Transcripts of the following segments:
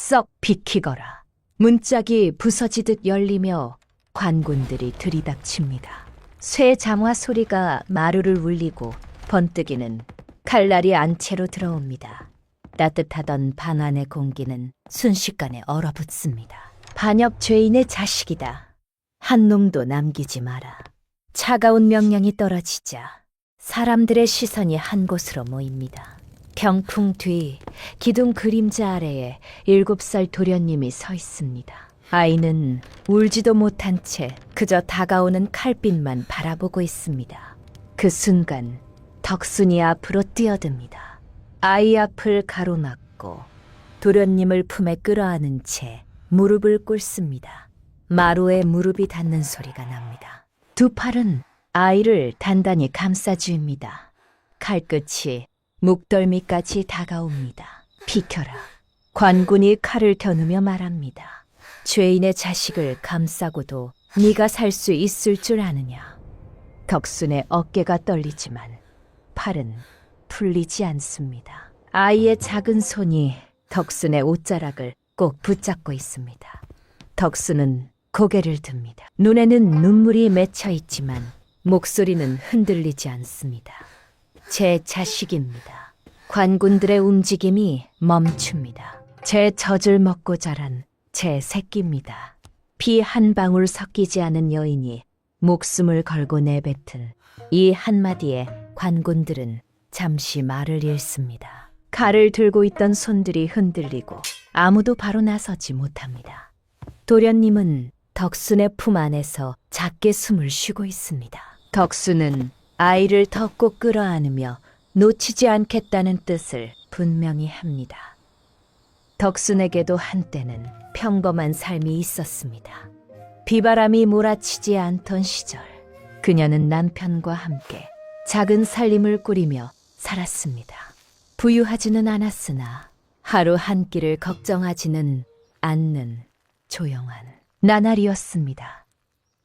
썩 비키거라. 문짝이 부서지듯 열리며 관군들이 들이닥칩니다. 쇠 장화 소리가 마루를 울리고 번뜩이는 칼날이 안채로 들어옵니다. 따뜻하던 방 안의 공기는 순식간에 얼어붙습니다. 반역 죄인의 자식이다. 한 놈도 남기지 마라. 차가운 명령이 떨어지자 사람들의 시선이 한 곳으로 모입니다. 병풍 뒤 기둥 그림자 아래에 7살 도련님이 서 있습니다. 아이는 울지도 못한 채 그저 다가오는 칼빛만 바라보고 있습니다. 그 순간 덕순이 앞으로 뛰어듭니다. 아이 앞을 가로막고 도련님을 품에 끌어안은 채 무릎을 꿇습니다. 마루에 무릎이 닿는 소리가 납니다. 두 팔은 아이를 단단히 감싸주입니다. 칼끝이 목덜미까지 다가옵니다. 비켜라. 관군이 칼을 겨누며 말합니다. 죄인의 자식을 감싸고도 네가 살 수 있을 줄 아느냐. 덕순의 어깨가 떨리지만 팔은 풀리지 않습니다. 아이의 작은 손이 덕순의 옷자락을 꼭 붙잡고 있습니다. 덕순은 고개를 듭니다. 눈에는 눈물이 맺혀 있지만 목소리는 흔들리지 않습니다. 제 자식입니다. 관군들의 움직임이 멈춥니다. 제 젖을 먹고 자란 제 새끼입니다. 피 한 방울 섞이지 않은 여인이 목숨을 걸고 내뱉은 이 한마디에 관군들은 잠시 말을 잃습니다. 칼을 들고 있던 손들이 흔들리고 아무도 바로 나서지 못합니다. 도련님은 덕순의 품 안에서 작게 숨을 쉬고 있습니다. 덕순은 아이를 더 꼭 끌어안으며 놓치지 않겠다는 뜻을 분명히 합니다. 덕순에게도 한때는 평범한 삶이 있었습니다. 비바람이 몰아치지 않던 시절, 그녀는 남편과 함께 작은 살림을 꾸리며 살았습니다. 부유하지는 않았으나 하루 한 끼를 걱정하지는 않는 조용한 나날이었습니다.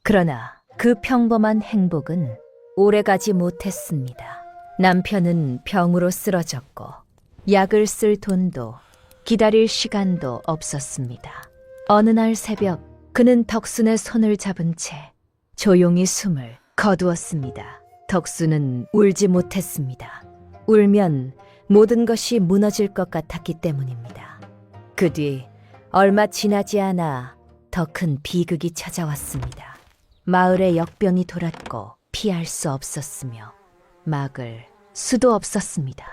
그러나 그 평범한 행복은 오래가지 못했습니다. 남편은 병으로 쓰러졌고 약을 쓸 돈도 기다릴 시간도 없었습니다. 어느 날 새벽 그는 덕순의 손을 잡은 채 조용히 숨을 거두었습니다. 덕순은 울지 못했습니다. 울면 모든 것이 무너질 것 같았기 때문입니다. 그 뒤 얼마 지나지 않아 더 큰 비극이 찾아왔습니다. 마을에 역병이 돌았고 피할 수 없었으며 막을 수도 없었습니다.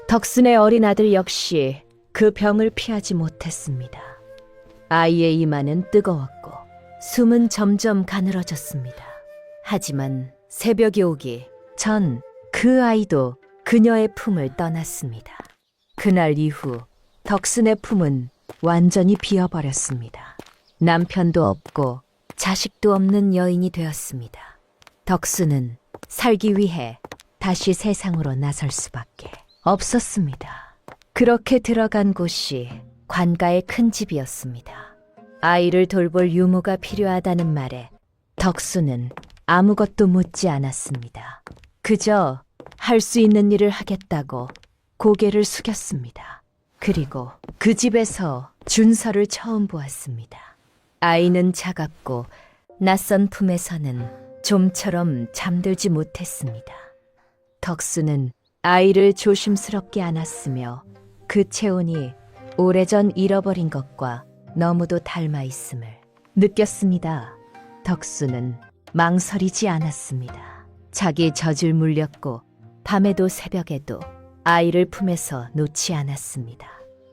덕순의 어린 아들 역시 그 병을 피하지 못했습니다. 아이의 이마는 뜨거웠고 숨은 점점 가늘어졌습니다. 하지만 새벽이 오기 전 그 아이도 그녀의 품을 떠났습니다. 그날 이후 덕순의 품은 완전히 비어버렸습니다. 남편도 없고 자식도 없는 여인이 되었습니다. 덕순은 살기 위해 다시 세상으로 나설 수밖에 없었습니다. 그렇게 들어간 곳이 관가의 큰 집이었습니다. 아이를 돌볼 유모가 필요하다는 말에 덕순은 아무것도 묻지 않았습니다. 그저 할 수 있는 일을 하겠다고 고개를 숙였습니다. 그리고 그 집에서 준서를 처음 보았습니다. 아이는 차갑고 낯선 품에서는 좀처럼 잠들지 못했습니다. 덕순은 아이를 조심스럽게 안았으며 그 체온이 오래전 잃어버린 것과 너무도 닮아 있음을 느꼈습니다. 덕순은 망설이지 않았습니다. 자기 젖을 물렸고 밤에도 새벽에도 아이를 품에서 놓지 않았습니다.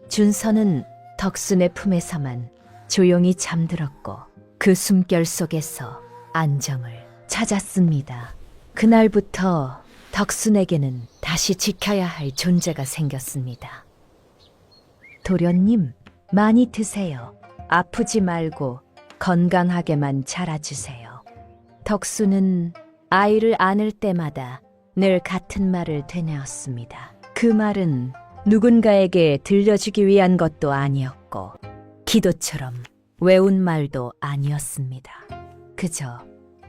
준서는 덕순의 품에서만 조용히 잠들었고 그 숨결 속에서 안정을 찾았습니다. 그날부터 덕순에게는 다시 지켜야 할 존재가 생겼습니다. 도련님, 많이 드세요. 아프지 말고 건강하게만 자라주세요. 덕순은 아이를 안을 때마다 늘 같은 말을 되뇌었습니다. 그 말은 누군가에게 들려주기 위한 것도 아니었고 기도처럼 외운 말도 아니었습니다. 그저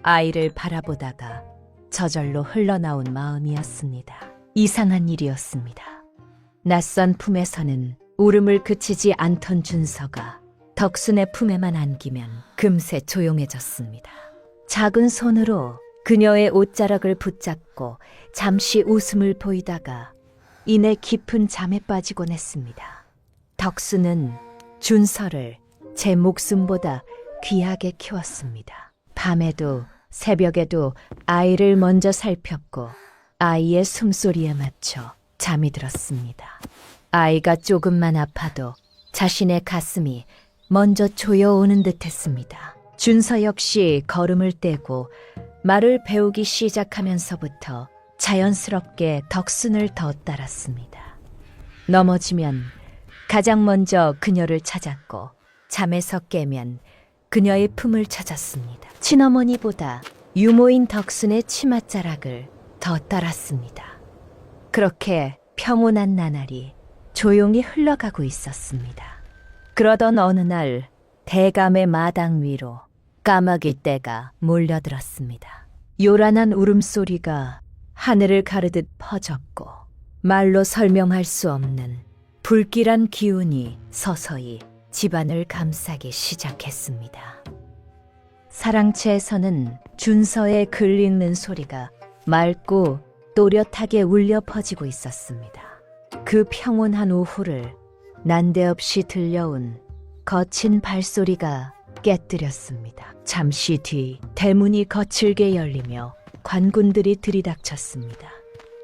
아이를 바라보다가 저절로 흘러나온 마음이었습니다. 이상한 일이었습니다. 낯선 품에서는 울음을 그치지 않던 준서가 덕순의 품에만 안기면 금세 조용해졌습니다. 작은 손으로 그녀의 옷자락을 붙잡고 잠시 웃음을 보이다가 이내 깊은 잠에 빠지곤 했습니다. 덕순은 준서를 제 목숨보다 귀하게 키웠습니다. 밤에도 새벽에도 아이를 먼저 살폈고 아이의 숨소리에 맞춰 잠이 들었습니다. 아이가 조금만 아파도 자신의 가슴이 먼저 조여오는 듯 했습니다. 준서 역시 걸음을 떼고 말을 배우기 시작하면서부터 자연스럽게 덕순을 더 따랐습니다. 넘어지면 가장 먼저 그녀를 찾았고 잠에서 깨면 그녀의 품을 찾았습니다. 친어머니보다 유모인 덕순의 치맛자락을 더 따랐습니다. 그렇게 평온한 나날이 조용히 흘러가고 있었습니다. 그러던 어느 날 대감의 마당 위로 까마귀 떼가 몰려들었습니다. 요란한 울음소리가 하늘을 가르듯 퍼졌고 말로 설명할 수 없는 불길한 기운이 서서히 집안을 감싸기 시작했습니다. 사랑채에서는 준서의 글 읽는 소리가 맑고 또렷하게 울려 퍼지고 있었습니다. 그 평온한 오후를 난데없이 들려온 거친 발소리가 깨뜨렸습니다. 잠시 뒤 대문이 거칠게 열리며 관군들이 들이닥쳤습니다.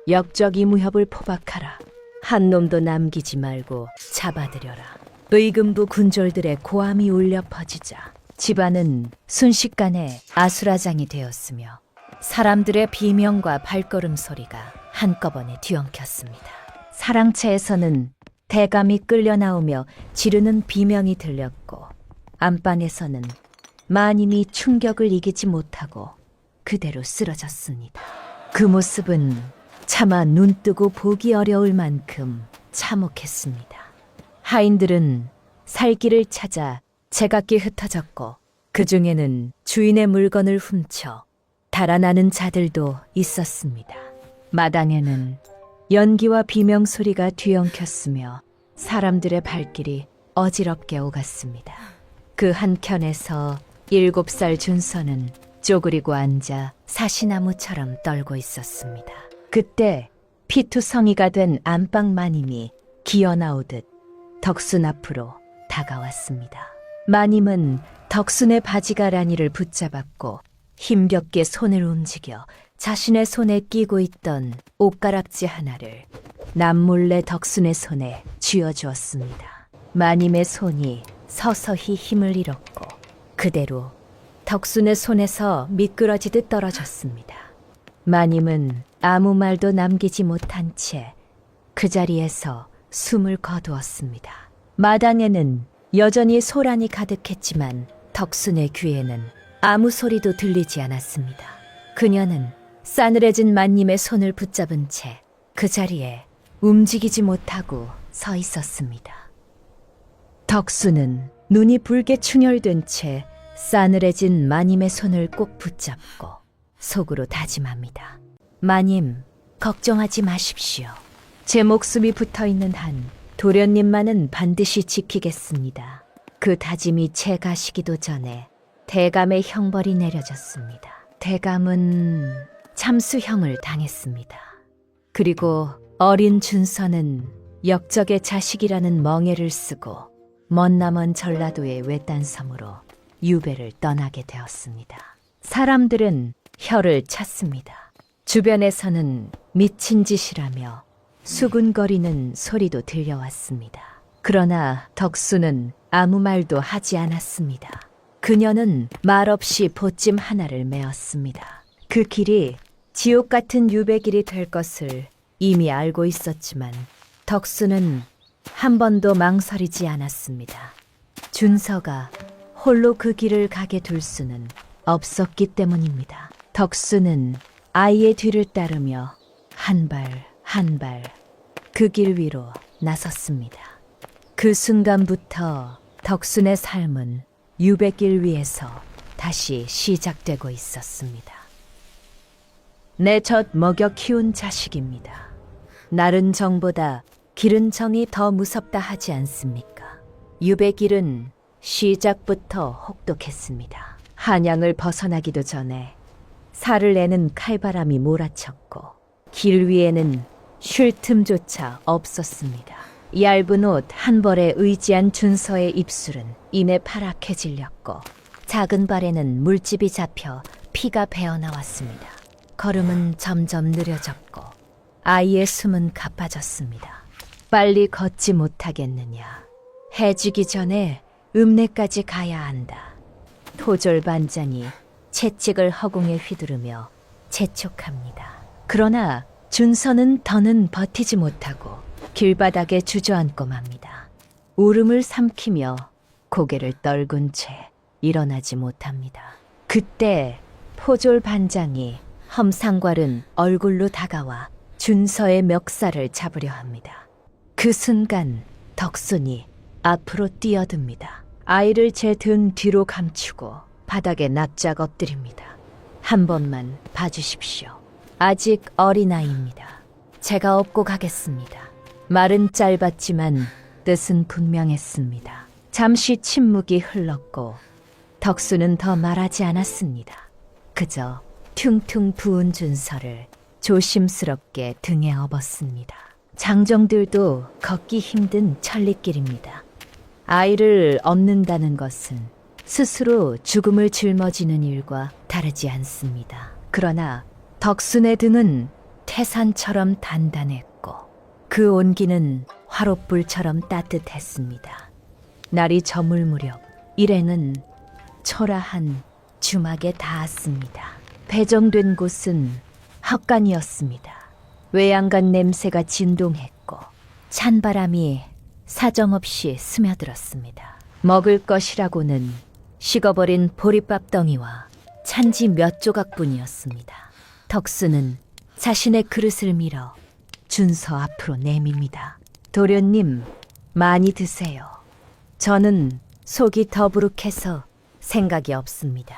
역적이 무협을 포박하라. 한 놈도 남기지 말고 잡아들여라. 의금부 군졸들의 고함이 울려 퍼지자 집안은 순식간에 아수라장이 되었으며 사람들의 비명과 발걸음 소리가 한꺼번에 뒤엉켰습니다. 사랑채에서는 대감이 끌려 나오며 지르는 비명이 들렸고 안방에서는 마님이 충격을 이기지 못하고 그대로 쓰러졌습니다. 그 모습은 차마 눈뜨고 보기 어려울 만큼 참혹했습니다. 하인들은 살길을 찾아 제각기 흩어졌고 그 중에는 주인의 물건을 훔쳐 달아나는 자들도 있었습니다. 마당에는 연기와 비명 소리가 뒤엉켰으며 사람들의 발길이 어지럽게 오갔습니다. 그 한켠에서 7살 준서는 쪼그리고 앉아 사시나무처럼 떨고 있었습니다. 그때 피투성이가 된 안방 마님이 기어나오듯 덕순 앞으로 다가왔습니다. 마님은 덕순의 바지가라니를 붙잡았고 힘겹게 손을 움직여 자신의 손에 끼고 있던 옷가락지 하나를 남몰래 덕순의 손에 쥐어주었습니다. 마님의 손이 서서히 힘을 잃었고 그대로 덕순의 손에서 미끄러지듯 떨어졌습니다. 마님은 아무 말도 남기지 못한 채 그 자리에서 숨을 거두었습니다. 마당에는 여전히 소란이 가득했지만 덕순의 귀에는 아무 소리도 들리지 않았습니다. 그녀는 싸늘해진 마님의 손을 붙잡은 채 그 자리에 움직이지 못하고 서 있었습니다. 덕순은 눈이 붉게 충혈된 채 싸늘해진 마님의 손을 꼭 붙잡고 속으로 다짐합니다. 마님, 걱정하지 마십시오. 제 목숨이 붙어있는 한 도련님만은 반드시 지키겠습니다. 그 다짐이 채 가시기도 전에 대감의 형벌이 내려졌습니다. 대감은 참수형을 당했습니다. 그리고 어린 준서는 역적의 자식이라는 멍에를 쓰고 먼나먼 전라도의 외딴 섬으로 유배를 떠나게 되었습니다. 사람들은 혀를 찼습니다. 주변에서는 미친 짓이라며 수군거리는 소리도 들려왔습니다. 그러나 덕수는 아무 말도 하지 않았습니다. 그녀는 말없이 보찜 하나를 메었습니다. 그 길이 지옥 같은 유배길이 될 것을 이미 알고 있었지만 덕수는 한 번도 망설이지 않았습니다. 준서가 홀로 그 길을 가게 둘 수는 없었기 때문입니다. 덕수는 아이의 뒤를 따르며 한 발 한 발 그 길 위로 나섰습니다. 그 순간부터 덕순의 삶은 유배길 위에서 다시 시작되고 있었습니다. 내 젖 먹여 키운 자식입니다. 나른 정보다 길은 정이 더 무섭다 하지 않습니까? 유배 길은 시작부터 혹독했습니다. 한양을 벗어나기도 전에 살을 내는 칼바람이 몰아쳤고 길 위에는 쉴 틈조차 없었습니다. 얇은 옷 한 벌에 의지한 준서의 입술은 이내 파랗게 질렸고 작은 발에는 물집이 잡혀 피가 배어나왔습니다. 걸음은 점점 느려졌고 아이의 숨은 가빠졌습니다. 빨리 걷지 못하겠느냐. 해지기 전에 읍내까지 가야 한다. 토졸 반장이 채찍을 허공에 휘두르며 재촉합니다. 그러나 준서는 더는 버티지 못하고 길바닥에 주저앉고 맙니다. 울음을 삼키며 고개를 떨군 채 일어나지 못합니다. 그때 포졸 반장이 험상궂은 얼굴로 다가와 준서의 멱살을 잡으려 합니다. 그 순간 덕순이 앞으로 뛰어듭니다. 아이를 제 등 뒤로 감추고 바닥에 납작 엎드립니다. 한 번만 봐주십시오. 아직 어린아이입니다. 제가 업고 가겠습니다. 말은 짧았지만 뜻은 분명했습니다. 잠시 침묵이 흘렀고 덕수는 더 말하지 않았습니다. 그저 퉁퉁 부은 준서를 조심스럽게 등에 업었습니다. 장정들도 걷기 힘든 천리길입니다. 아이를 업는다는 것은 스스로 죽음을 짊어지는 일과 다르지 않습니다. 그러나 덕순의 등은 태산처럼 단단했고 그 온기는 화롯불처럼 따뜻했습니다. 날이 저물 무렵 일행은 초라한 주막에 닿았습니다. 배정된 곳은 헛간이었습니다. 외양간 냄새가 진동했고 찬바람이 사정없이 스며들었습니다. 먹을 것이라고는 식어버린 보리밥 덩이와 찬지 몇 조각뿐이었습니다. 덕수는 자신의 그릇을 밀어 준서 앞으로 내밉니다. 도련님, 많이 드세요. 저는 속이 더부룩해서 생각이 없습니다.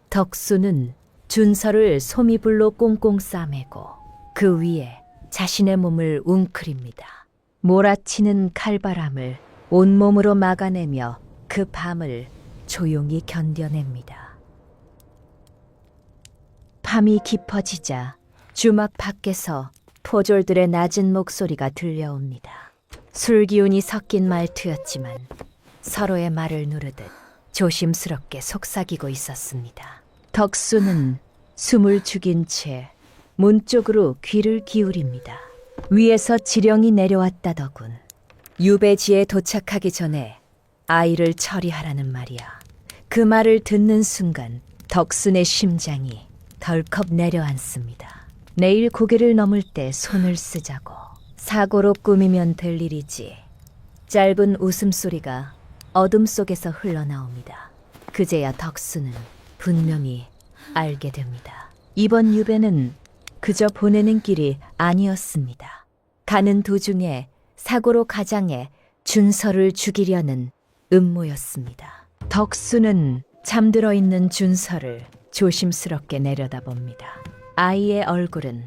덕수는 준서를 소미불로 꽁꽁 싸매고 그 위에 자신의 몸을 웅크립니다. 몰아치는 칼바람을 온몸으로 막아내며 그 밤을 조용히 견뎌냅니다. 밤이 깊어지자 주막 밖에서 포졸들의 낮은 목소리가 들려옵니다. 술기운이 섞인 말투였지만 서로의 말을 누르듯 조심스럽게 속삭이고 있었습니다. 덕수는 숨을 죽인 채 문 쪽으로 귀를 기울입니다. 위에서 지령이 내려왔다더군. 유배지에 도착하기 전에 아이를 처리하라는 말이야. 그 말을 듣는 순간 덕순의 심장이 덜컥 내려앉습니다. 내일 고개를 넘을 때 손을 쓰자고. 사고로 꾸미면 될 일이지. 짧은 웃음소리가 어둠 속에서 흘러나옵니다. 그제야 덕수는 분명히 알게 됩니다. 이번 유배는 그저 보내는 길이 아니었습니다. 가는 도중에 사고로 가장해 준서를 죽이려는 음모였습니다. 덕수는 잠들어 있는 준서를 조심스럽게 내려다봅니다. 아이의 얼굴은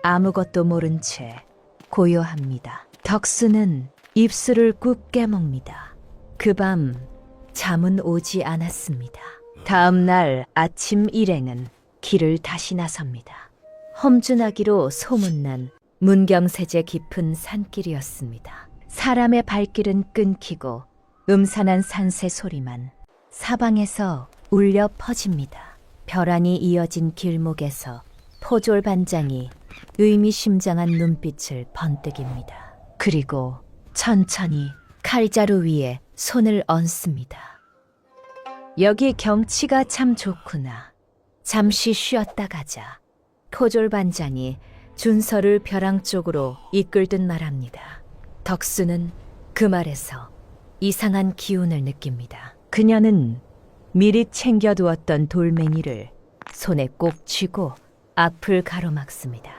아무것도 모른 채 고요합니다. 덕수는 입술을 꾹 깨뭅니다. 그 밤 잠은 오지 않았습니다. 다음 날 아침 일행은 길을 다시 나섭니다. 험준하기로 소문난 문경세제 깊은 산길이었습니다. 사람의 발길은 끊기고 음산한 산새 소리만 사방에서 울려 퍼집니다. 벼랑이 이어진 길목에서 포졸 반장이 의미심장한 눈빛을 번뜩입니다. 그리고 천천히 칼자루 위에 손을 얹습니다. 여기 경치가 참 좋구나. 잠시 쉬었다 가자. 포졸 반장이 준서를 벼랑 쪽으로 이끌듯 말합니다. 덕수는 그 말에서 이상한 기운을 느낍니다. 그녀는 미리 챙겨두었던 돌멩이를 손에 꼭 쥐고 앞을 가로막습니다.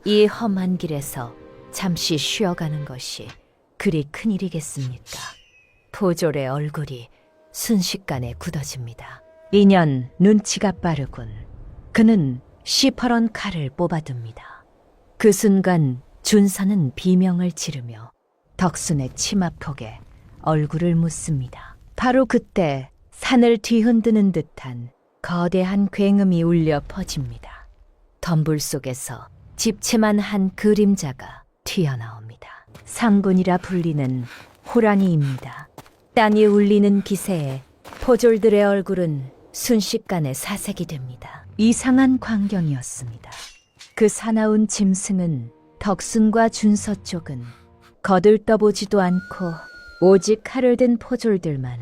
이 험한 길에서 잠시 쉬어가는 것이 그리 큰일이겠습니까? 포졸의 얼굴이 순식간에 굳어집니다. 인연 눈치가 빠르군. 그는 시퍼런 칼을 뽑아둡니다. 그 순간 준서는 비명을 지르며 덕순의 치마폭에 얼굴을 묻습니다. 바로 그때 산을 뒤흔드는 듯한 거대한 굉음이 울려 퍼집니다. 덤불 속에서 집채만 한 그림자가 튀어나옵니다. 상군이라 불리는 호랑이입니다. 땅이 울리는 기세에 포졸들의 얼굴은 순식간에 사색이 됩니다. 이상한 광경이었습니다. 그 사나운 짐승은 덕순과 준서 쪽은 거들떠보지도 않고 오직 칼을 든 포졸들만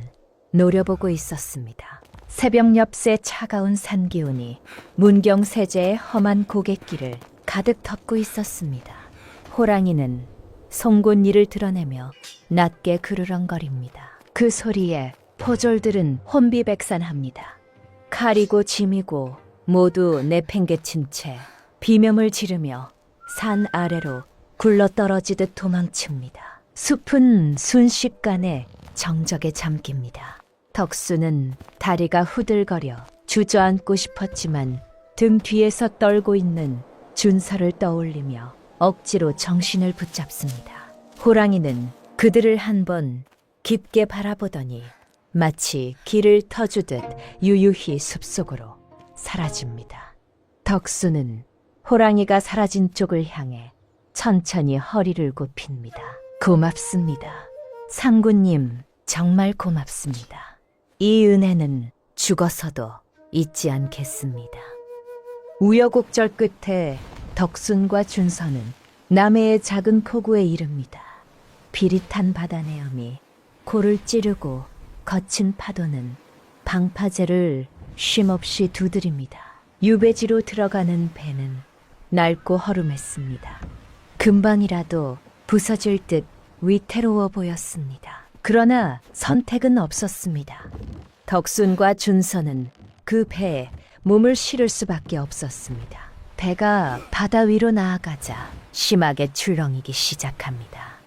노려보고 있었습니다. 새벽 엽새 차가운 산기운이 문경세제의 험한 고갯길을 가득 덮고 있었습니다. 호랑이는 송곳니를 드러내며 낮게 그르렁거립니다. 그 소리에 포졸들은 혼비백산합니다. 칼이고 짐이고 모두 내팽개친 채 비명을 지르며 산 아래로 굴러떨어지듯 도망칩니다. 숲은 순식간에 정적에 잠깁니다. 덕수는 다리가 후들거려 주저앉고 싶었지만 등 뒤에서 떨고 있는 준서를 떠올리며 억지로 정신을 붙잡습니다. 호랑이는 그들을 한번 깊게 바라보더니 마치 길을 터주듯 유유히 숲속으로 사라집니다. 덕수는 호랑이가 사라진 쪽을 향해 천천히 허리를 굽힙니다. 고맙습니다. 상군님, 정말 고맙습니다. 이 은혜는 죽어서도 잊지 않겠습니다. 우여곡절 끝에 덕순과 준서는 남해의 작은 포구에 이릅니다. 비릿한 바다 내음이 코를 찌르고 거친 파도는 방파제를 쉼없이 두드립니다. 유배지로 들어가는 배는 낡고 허름했습니다. 금방이라도 부서질 듯 위태로워 보였습니다. 그러나 선택은 없었습니다. 덕순과 준서는 그 배에 몸을 실을 수밖에 없었습니다. 배가 바다 위로 나아가자 심하게 출렁이기 시작합니다.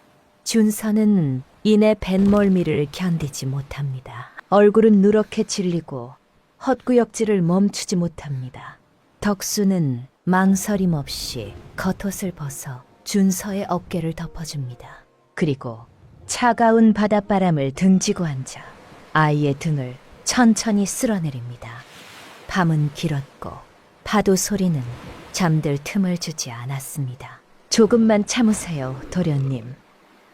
준서는 이내 뱃멀미를 견디지 못합니다. 얼굴은 누렇게 질리고 헛구역질을 멈추지 못합니다. 덕수는 망설임 없이 겉옷을 벗어 준서의 어깨를 덮어줍니다. 그리고 차가운 바닷바람을 등지고 앉아 아이의 등을 천천히 쓸어내립니다. 밤은 길었고 파도 소리는 잠들 틈을 주지 않았습니다. 조금만 참으세요, 도련님.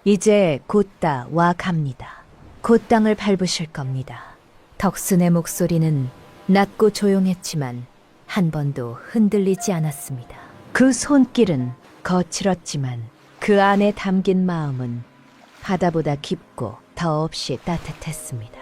이제 곧다 와 갑니다. 곧 땅을 밟으실 겁니다. 덕순의 목소리는 낮고 조용했지만 한 번도 흔들리지 않았습니다. 그 손길은 거칠었지만 그 안에 담긴 마음은 바다보다 깊고 더없이 따뜻했습니다.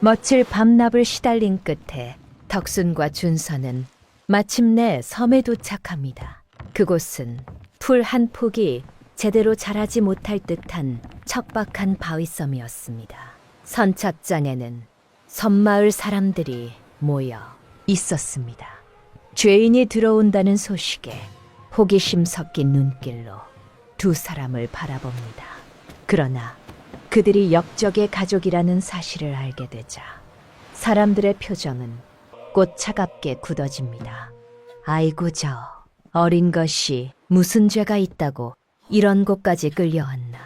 며칠 밤낮을 시달린 끝에 덕순과 준서는 마침내 섬에 도착합니다. 그곳은 풀 한 폭이 제대로 자라지 못할 듯한 척박한 바위섬이었습니다. 선착장에는 섬마을 사람들이 모여 있었습니다. 죄인이 들어온다는 소식에 호기심 섞인 눈길로 두 사람을 바라봅니다. 그러나 그들이 역적의 가족이라는 사실을 알게 되자 사람들의 표정은 곧 차갑게 굳어집니다. 아이고 저 어린 것이 무슨 죄가 있다고 이런 곳까지 끌려왔나.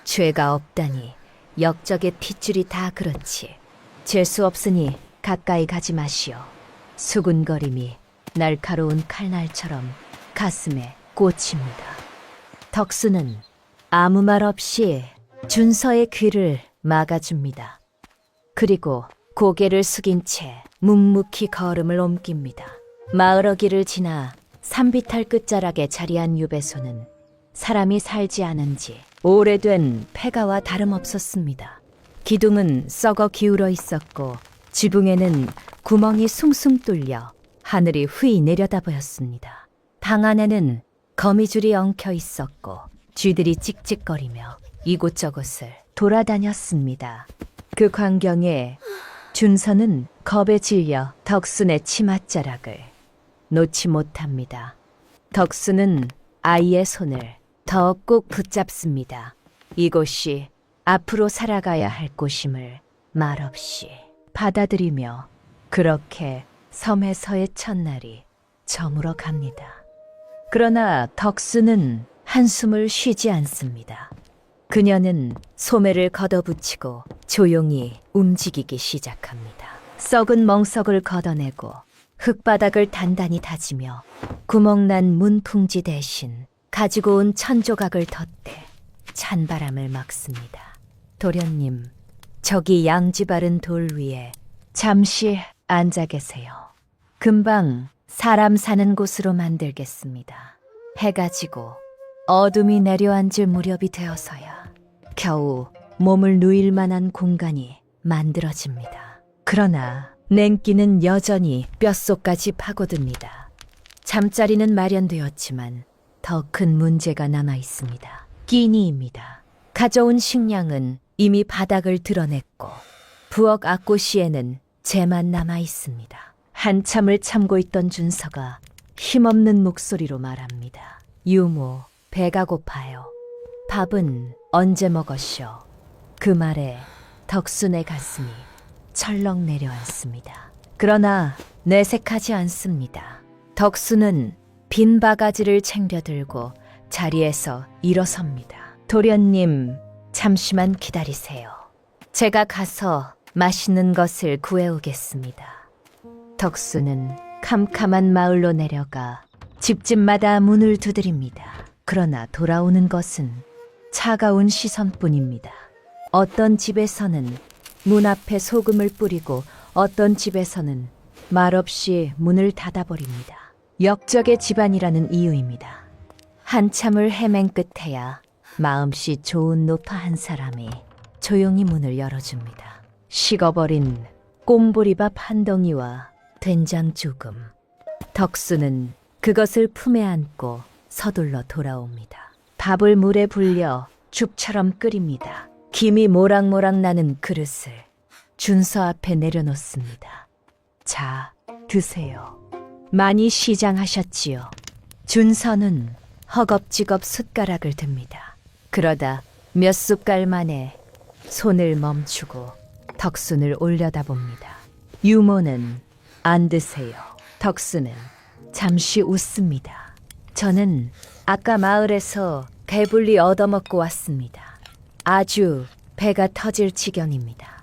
죄가 없다니 역적의 핏줄이 다 그렇지. 재수 없으니 가까이 가지 마시오. 수군거림이 날카로운 칼날처럼 가슴에 꽂힙니다. 덕수는 아무 말 없이 준서의 귀를 막아줍니다. 그리고 고개를 숙인 채 묵묵히 걸음을 옮깁니다. 마을어귀를 지나 산비탈 끝자락에 자리한 유배소는 사람이 살지 않은 지 오래된 폐가와 다름없었습니다. 기둥은 썩어 기울어 있었고 지붕에는 구멍이 숭숭 뚫려 하늘이 휘 내려다 보였습니다. 방 안에는 거미줄이 엉켜 있었고 쥐들이 찍찍거리며 이곳저곳을 돌아다녔습니다. 그 광경에 준서는 겁에 질려 덕순의 치맛자락을 놓지 못합니다. 덕순은 아이의 손을 더 꼭 붙잡습니다. 이곳이 앞으로 살아가야 할 곳임을 말없이 받아들이며 그렇게 섬에서의 첫날이 저물어 갑니다. 그러나 덕수는 한숨을 쉬지 않습니다. 그녀는 소매를 걷어붙이고 조용히 움직이기 시작합니다. 썩은 멍석을 걷어내고 흙바닥을 단단히 다지며 구멍난 문풍지 대신 가지고 온 천조각을 덧대 찬바람을 막습니다. 도련님, 저기 양지 바른 돌 위에 잠시 앉아 계세요. 금방 사람 사는 곳으로 만들겠습니다. 해가 지고 어둠이 내려앉을 무렵이 되어서야 겨우 몸을 누일 만한 공간이 만들어집니다. 그러나 냉기는 여전히 뼛속까지 파고듭니다. 잠자리는 마련되었지만 더 큰 문제가 남아 있습니다. 끼니입니다. 가져온 식량은 이미 바닥을 드러냈고 부엌 앞고시에는 재만 남아 있습니다. 한참을 참고 있던 준서가 힘없는 목소리로 말합니다. 유모, 배가 고파요. 밥은 언제 먹었쇼? 그 말에 덕순의 가슴이 철렁 내려앉습니다. 그러나 내색하지 않습니다. 덕순은 빈 바가지를 챙겨들고 자리에서 일어섭니다. 도련님, 잠시만 기다리세요. 제가 가서 맛있는 것을 구해오겠습니다. 덕수는 캄캄한 마을로 내려가 집집마다 문을 두드립니다. 그러나 돌아오는 것은 차가운 시선뿐입니다. 어떤 집에서는 문 앞에 소금을 뿌리고 어떤 집에서는 말없이 문을 닫아버립니다. 역적의 집안이라는 이유입니다. 한참을 헤맨 끝에야 마음씨 좋은 노파 한 사람이 조용히 문을 열어줍니다. 식어버린 꼼보리밥 한 덩이와 된장 조금. 덕수는 그것을 품에 안고 서둘러 돌아옵니다. 밥을 물에 불려 죽처럼 끓입니다. 김이 모락모락 나는 그릇을 준서 앞에 내려놓습니다. 자, 드세요. 많이 시장하셨지요. 준서는 허겁지겁 숟가락을 듭니다. 그러다 몇 숟갈 만에 손을 멈추고 덕순을 올려다봅니다. 유모는 안 드세요. 덕순은 잠시 웃습니다. 저는 아까 마을에서 배불리 얻어먹고 왔습니다. 아주 배가 터질 지경입니다.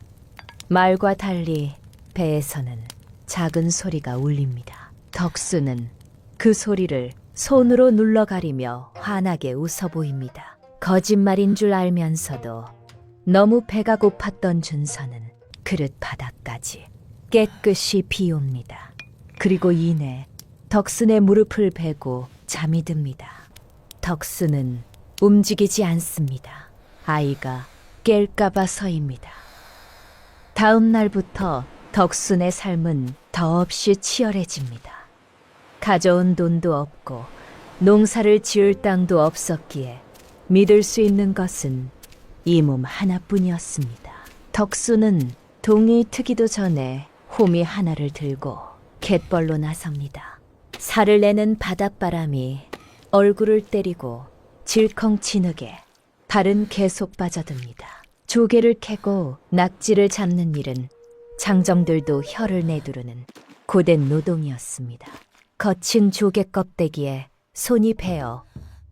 말과 달리 배에서는 작은 소리가 울립니다. 덕수는 그 소리를 손으로 눌러가리며 환하게 웃어 보입니다. 거짓말인 줄 알면서도 너무 배가 고팠던 준서는 그릇 바닥까지 깨끗이 비웁니다. 그리고 이내 덕순의 무릎을 베고 잠이 듭니다. 덕순은 움직이지 않습니다. 아이가 깰까봐 서입니다. 다음 날부터 덕순의 삶은 더없이 치열해집니다. 가져온 돈도 없고 농사를 지을 땅도 없었기에 믿을 수 있는 것은 이 몸 하나뿐이었습니다. 덕순은 동이 트기도 전에 호미 하나를 들고 갯벌로 나섭니다. 살을 내는 바닷바람이 얼굴을 때리고 질컹지느게 발은 계속 빠져듭니다. 조개를 캐고 낙지를 잡는 일은 장정들도 혀를 내두르는 고된 노동이었습니다. 거친 조개 껍데기에 손이 베어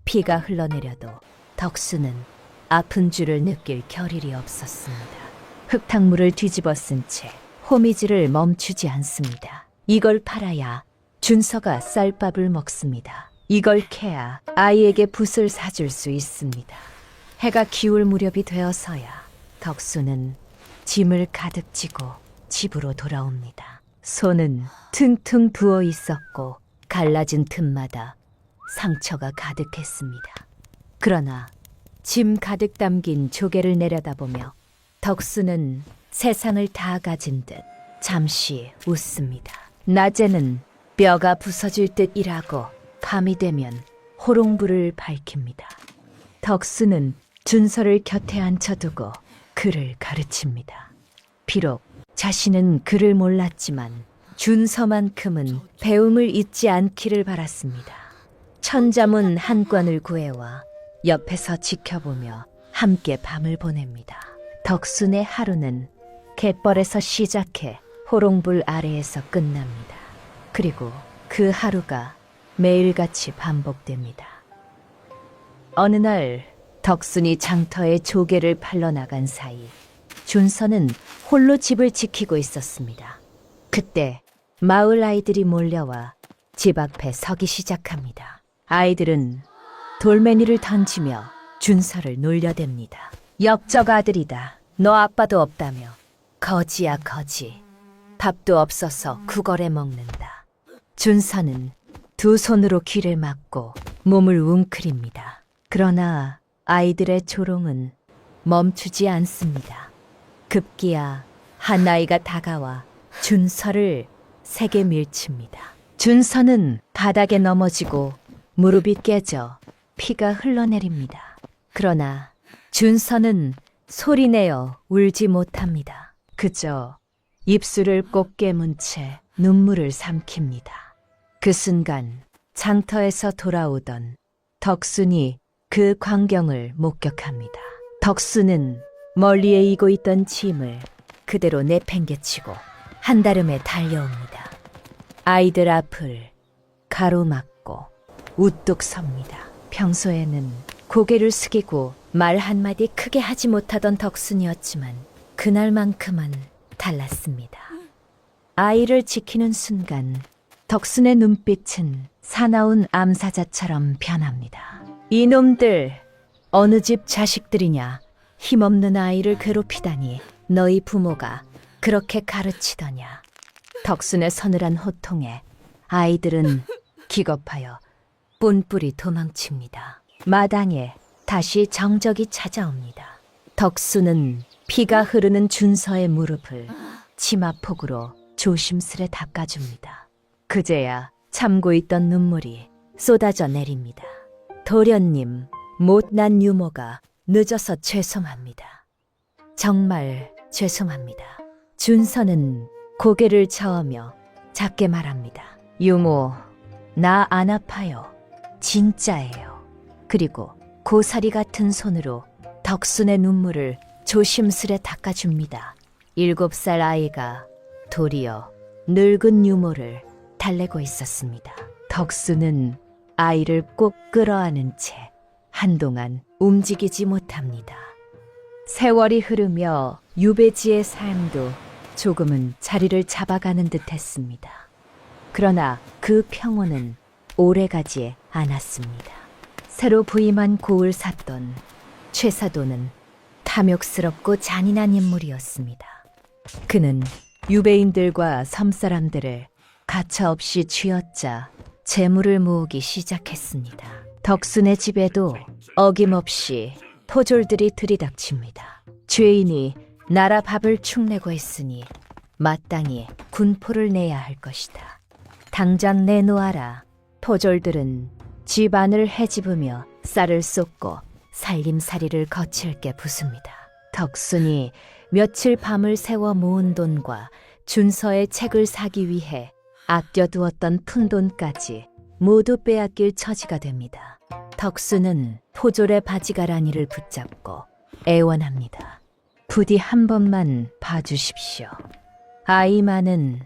피가 흘러내려도 덕수는 아픈 줄을 느낄 겨를이 없었습니다. 흙탕물을 뒤집어 쓴 채 호미질을 멈추지 않습니다. 이걸 팔아야 준서가 쌀밥을 먹습니다. 이걸 캐야 아이에게 붓을 사줄 수 있습니다. 해가 기울 무렵이 되어서야 덕수는 짐을 가득 지고 집으로 돌아옵니다. 손은 퉁퉁 부어 있었고 갈라진 틈마다 상처가 가득했습니다. 그러나 짐 가득 담긴 조개를 내려다보며 덕수는 세상을 다 가진 듯 잠시 웃습니다. 낮에는 뼈가 부서질 듯 일하고 밤이 되면 호롱불을 밝힙니다. 덕수는 준서를 곁에 앉혀두고 글을 가르칩니다. 비록 자신은 글을 몰랐지만 준서만큼은 배움을 잊지 않기를 바랐습니다. 천자문 한 권을 구해와 옆에서 지켜보며 함께 밤을 보냅니다. 덕순의 하루는 갯벌에서 시작해 호롱불 아래에서 끝납니다. 그리고 그 하루가 매일같이 반복됩니다. 어느 날 덕순이 장터에 조개를 팔러 나간 사이 준서는 홀로 집을 지키고 있었습니다. 그때 마을 아이들이 몰려와 집 앞에 서기 시작합니다. 아이들은 돌멩이를 던지며 준서를 놀려댑니다. 역적 아들이다. 너 아빠도 없다며. 거지야 거지. 밥도 없어서 구걸해 먹는다. 준서는 두 손으로 귀를 막고 몸을 웅크립니다. 그러나 아이들의 조롱은 멈추지 않습니다. 급기야 한 아이가 다가와 준서를 세게 밀칩니다. 준서는 바닥에 넘어지고 무릎이 깨져 피가 흘러내립니다. 그러나 준서는 소리내어 울지 못합니다. 그저 입술을 꼭 깨문 채 눈물을 삼킵니다. 그 순간 장터에서 돌아오던 덕순이 그 광경을 목격합니다. 덕순은 멀리에 이고 있던 짐을 그대로 내팽개치고 한달음에 달려옵니다. 아이들 앞을 가로막고 우뚝 섭니다. 평소에는 고개를 숙이고 말 한마디 크게 하지 못하던 덕순이었지만 그날만큼은 달랐습니다. 아이를 지키는 순간 덕순의 눈빛은 사나운 암사자처럼 변합니다. 이놈들 어느 집 자식들이냐. 힘없는 아이를 괴롭히다니 너희 부모가 그렇게 가르치더냐. 덕순의 서늘한 호통에 아이들은 기겁하여 뿔뿔이 도망칩니다. 마당에 다시 정적이 찾아옵니다. 덕순은 피가 흐르는 준서의 무릎을 치마폭으로 조심스레 닦아줍니다. 그제야 참고 있던 눈물이 쏟아져 내립니다. 도련님, 못난 유모가 늦어서 죄송합니다. 정말 죄송합니다. 준서는 고개를 저으며 작게 말합니다. 유모, 나 안 아파요. 진짜예요. 그리고 고사리 같은 손으로 덕순의 눈물을 조심스레 닦아줍니다. 7살 아이가 도리어 늙은 유모를 달래고 있었습니다. 덕순은 아이를 꼭 끌어안은 채 한동안 움직이지 못합니다. 세월이 흐르며 유배지의 삶도 조금은 자리를 잡아가는 듯 했습니다. 그러나 그 평온은 오래가지 않았습니다. 새로 부임한 고을 샀던 최사도는 탐욕스럽고 잔인한 인물이었습니다. 그는 유배인들과 섬사람들을 가차없이 쥐어짜 재물을 모으기 시작했습니다. 덕순의 집에도 어김없이 포졸들이 들이닥칩니다. 죄인이 나라 밥을 축내고 했으니 마땅히 군포를 내야 할 것이다. 당장 내놓아라. 포졸들은 집 안을 헤집으며 쌀을 쏟고 살림살이를 거칠게 부숩니다. 덕순이 며칠 밤을 새워 모은 돈과 준서의 책을 사기 위해 아껴두었던 푼돈까지 모두 빼앗길 처지가 됩니다. 덕순은 포졸의 바지가라니를 붙잡고 애원합니다. 부디 한 번만 봐주십시오. 아이만은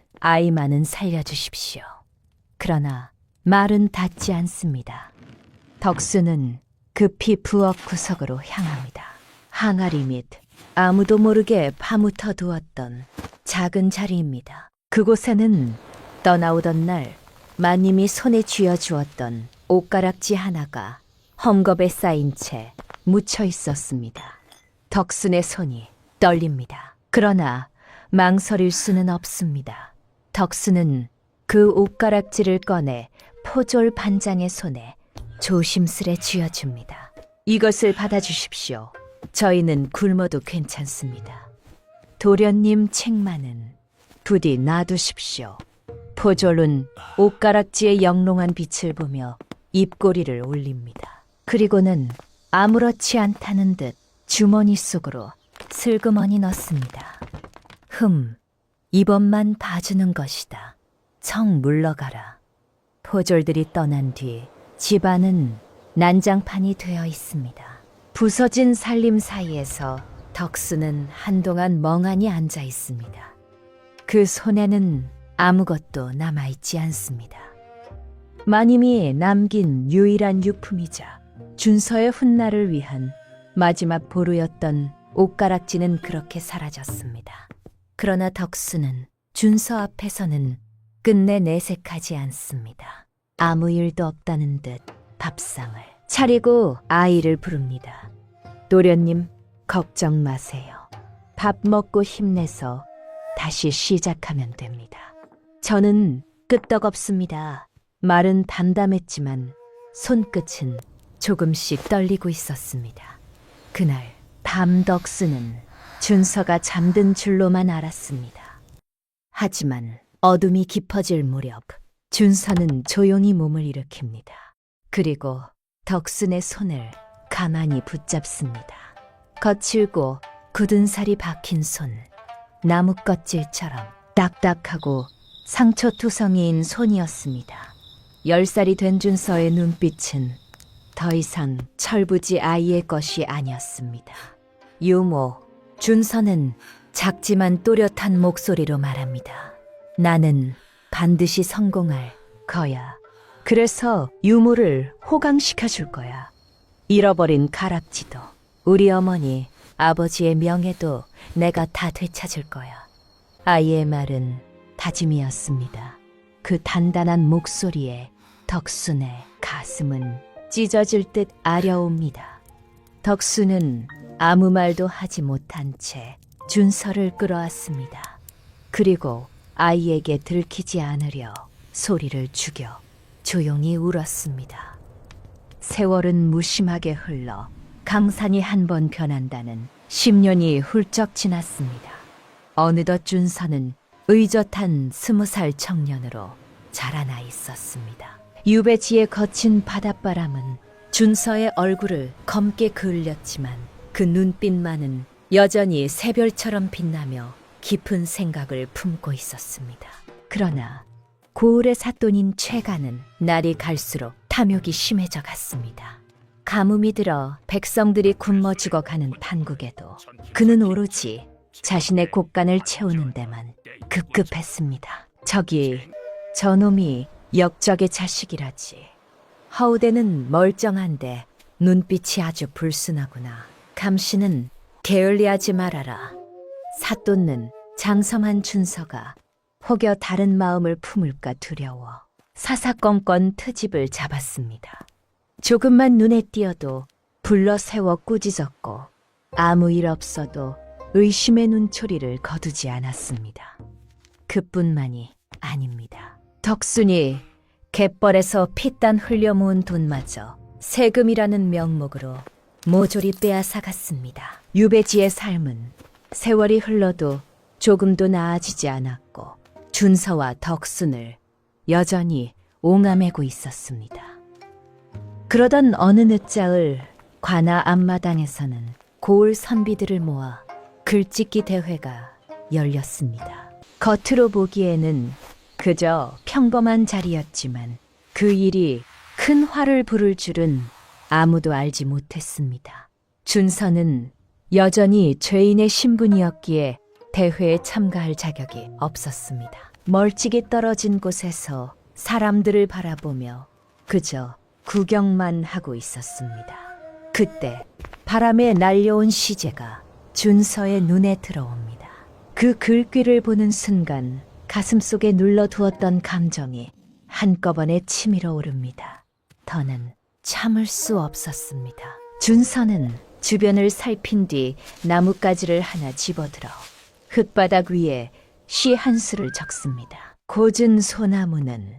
살려주십시오. 그러나 말은 닿지 않습니다. 덕순은 급히 부엌 구석으로 향합니다. 항아리 밑 아무도 모르게 파묻혀 두었던 작은 자리입니다. 그곳에는 떠나오던 날 마님이 손에 쥐어주었던 옷가락지 하나가 헝겊에 쌓인 채 묻혀 있었습니다. 덕순의 손이 떨립니다. 그러나 망설일 수는 없습니다. 덕순은 그 옷가락지를 꺼내 포졸 반장의 손에 조심스레 쥐어줍니다. 이것을 받아주십시오. 저희는 굶어도 괜찮습니다. 도련님 책만은 부디 놔두십시오. 포졸은 옷가락지의 영롱한 빛을 보며 입꼬리를 올립니다. 그리고는 아무렇지 않다는 듯 주머니 속으로 슬그머니 넣습니다. 이번만 봐주는 것이다. 청 물러가라. 포졸들이 떠난 뒤 집안은 난장판이 되어 있습니다. 부서진 살림 사이에서 덕수는 한동안 멍하니 앉아 있습니다. 그 손에는 아무것도 남아있지 않습니다. 마님이 남긴 유일한 유품이자 준서의 훗날을 위한 마지막 보루였던 옷가락지는 그렇게 사라졌습니다. 그러나 덕수는 준서 앞에서는 끝내 내색하지 않습니다. 아무 일도 없다는 듯 밥상을 차리고 아이를 부릅니다. 도련님, 걱정 마세요. 밥 먹고 힘내서 다시 시작하면 됩니다. 저는 끄떡없습니다. 말은 담담했지만 손끝은 조금씩 떨리고 있었습니다. 그날 밤 덕수는 준서가 잠든 줄로만 알았습니다. 하지만 어둠이 깊어질 무렵 준서는 조용히 몸을 일으킵니다. 그리고 덕순의 손을 가만히 붙잡습니다. 거칠고 굳은 살이 박힌 손, 나무 껍질처럼 딱딱하고 상처투성이인 손이었습니다. 10살이 된 준서의 눈빛은 더 이상 철부지 아이의 것이 아니었습니다. 유모, 준서는 작지만 또렷한 목소리로 말합니다. 나는 반드시 성공할 거야. 그래서 유모를 호강시켜줄 거야. 잃어버린 가락지도, 우리 어머니, 아버지의 명예도 내가 다 되찾을 거야. 아이의 말은 다짐이었습니다. 그 단단한 목소리에 덕순의 가슴은 찢어질 듯 아려옵니다. 덕순은 아무 말도 하지 못한 채 준서를 끌어왔습니다. 그리고 아이에게 들키지 않으려 소리를 죽여 조용히 울었습니다. 세월은 무심하게 흘러 강산이 한 번 변한다는 10년이 훌쩍 지났습니다. 어느덧 준서는 의젓한 20살 청년으로 자라나 있었습니다. 유배지의 거친 바닷바람은 준서의 얼굴을 검게 그을렸지만 그 눈빛만은 여전히 새별처럼 빛나며 깊은 생각을 품고 있었습니다. 그러나 고을의 삿돈인 최가는 날이 갈수록 탐욕이 심해져 갔습니다. 가뭄이 들어 백성들이 굶어 죽어가는 판국에도 그는 오로지 자신의 곳간을 채우는 데만 급급했습니다. 저놈이 역적의 자식이라지. 허우대는 멀쩡한데 눈빛이 아주 불순하구나. 감시는 게을리하지 말아라. 삿돈는 장성한 준서가 혹여 다른 마음을 품을까 두려워 사사건건 트집을 잡았습니다. 조금만 눈에 띄어도 불러 세워 꾸짖었고 아무 일 없어도 의심의 눈초리를 거두지 않았습니다. 그뿐만이 아닙니다. 덕순이 갯벌에서 피단 흘려 모은 돈마저 세금이라는 명목으로 모조리 빼앗아갔습니다. 유배지의 삶은 세월이 흘러도 조금도 나아지지 않았고 준서와 덕순을 여전히 옹아매고 있었습니다. 그러던 어느 늦자을 관아 앞마당에서는 고을 선비들을 모아 글짓기 대회가 열렸습니다. 겉으로 보기에는 그저 평범한 자리였지만 그 일이 큰 화를 부를 줄은 아무도 알지 못했습니다. 준서는 여전히 죄인의 신분이었기에 대회에 참가할 자격이 없었습니다. 멀찍이 떨어진 곳에서 사람들을 바라보며 그저 구경만 하고 있었습니다. 그때 바람에 날려온 시제가 준서의 눈에 들어옵니다. 그 글귀를 보는 순간 가슴속에 눌러두었던 감정이 한꺼번에 치밀어 오릅니다. 더는 참을 수 없었습니다. 준서는 주변을 살핀 뒤 나뭇가지를 하나 집어들어 흙바닥 위에 시 한 수를 적습니다. 고준 소나무는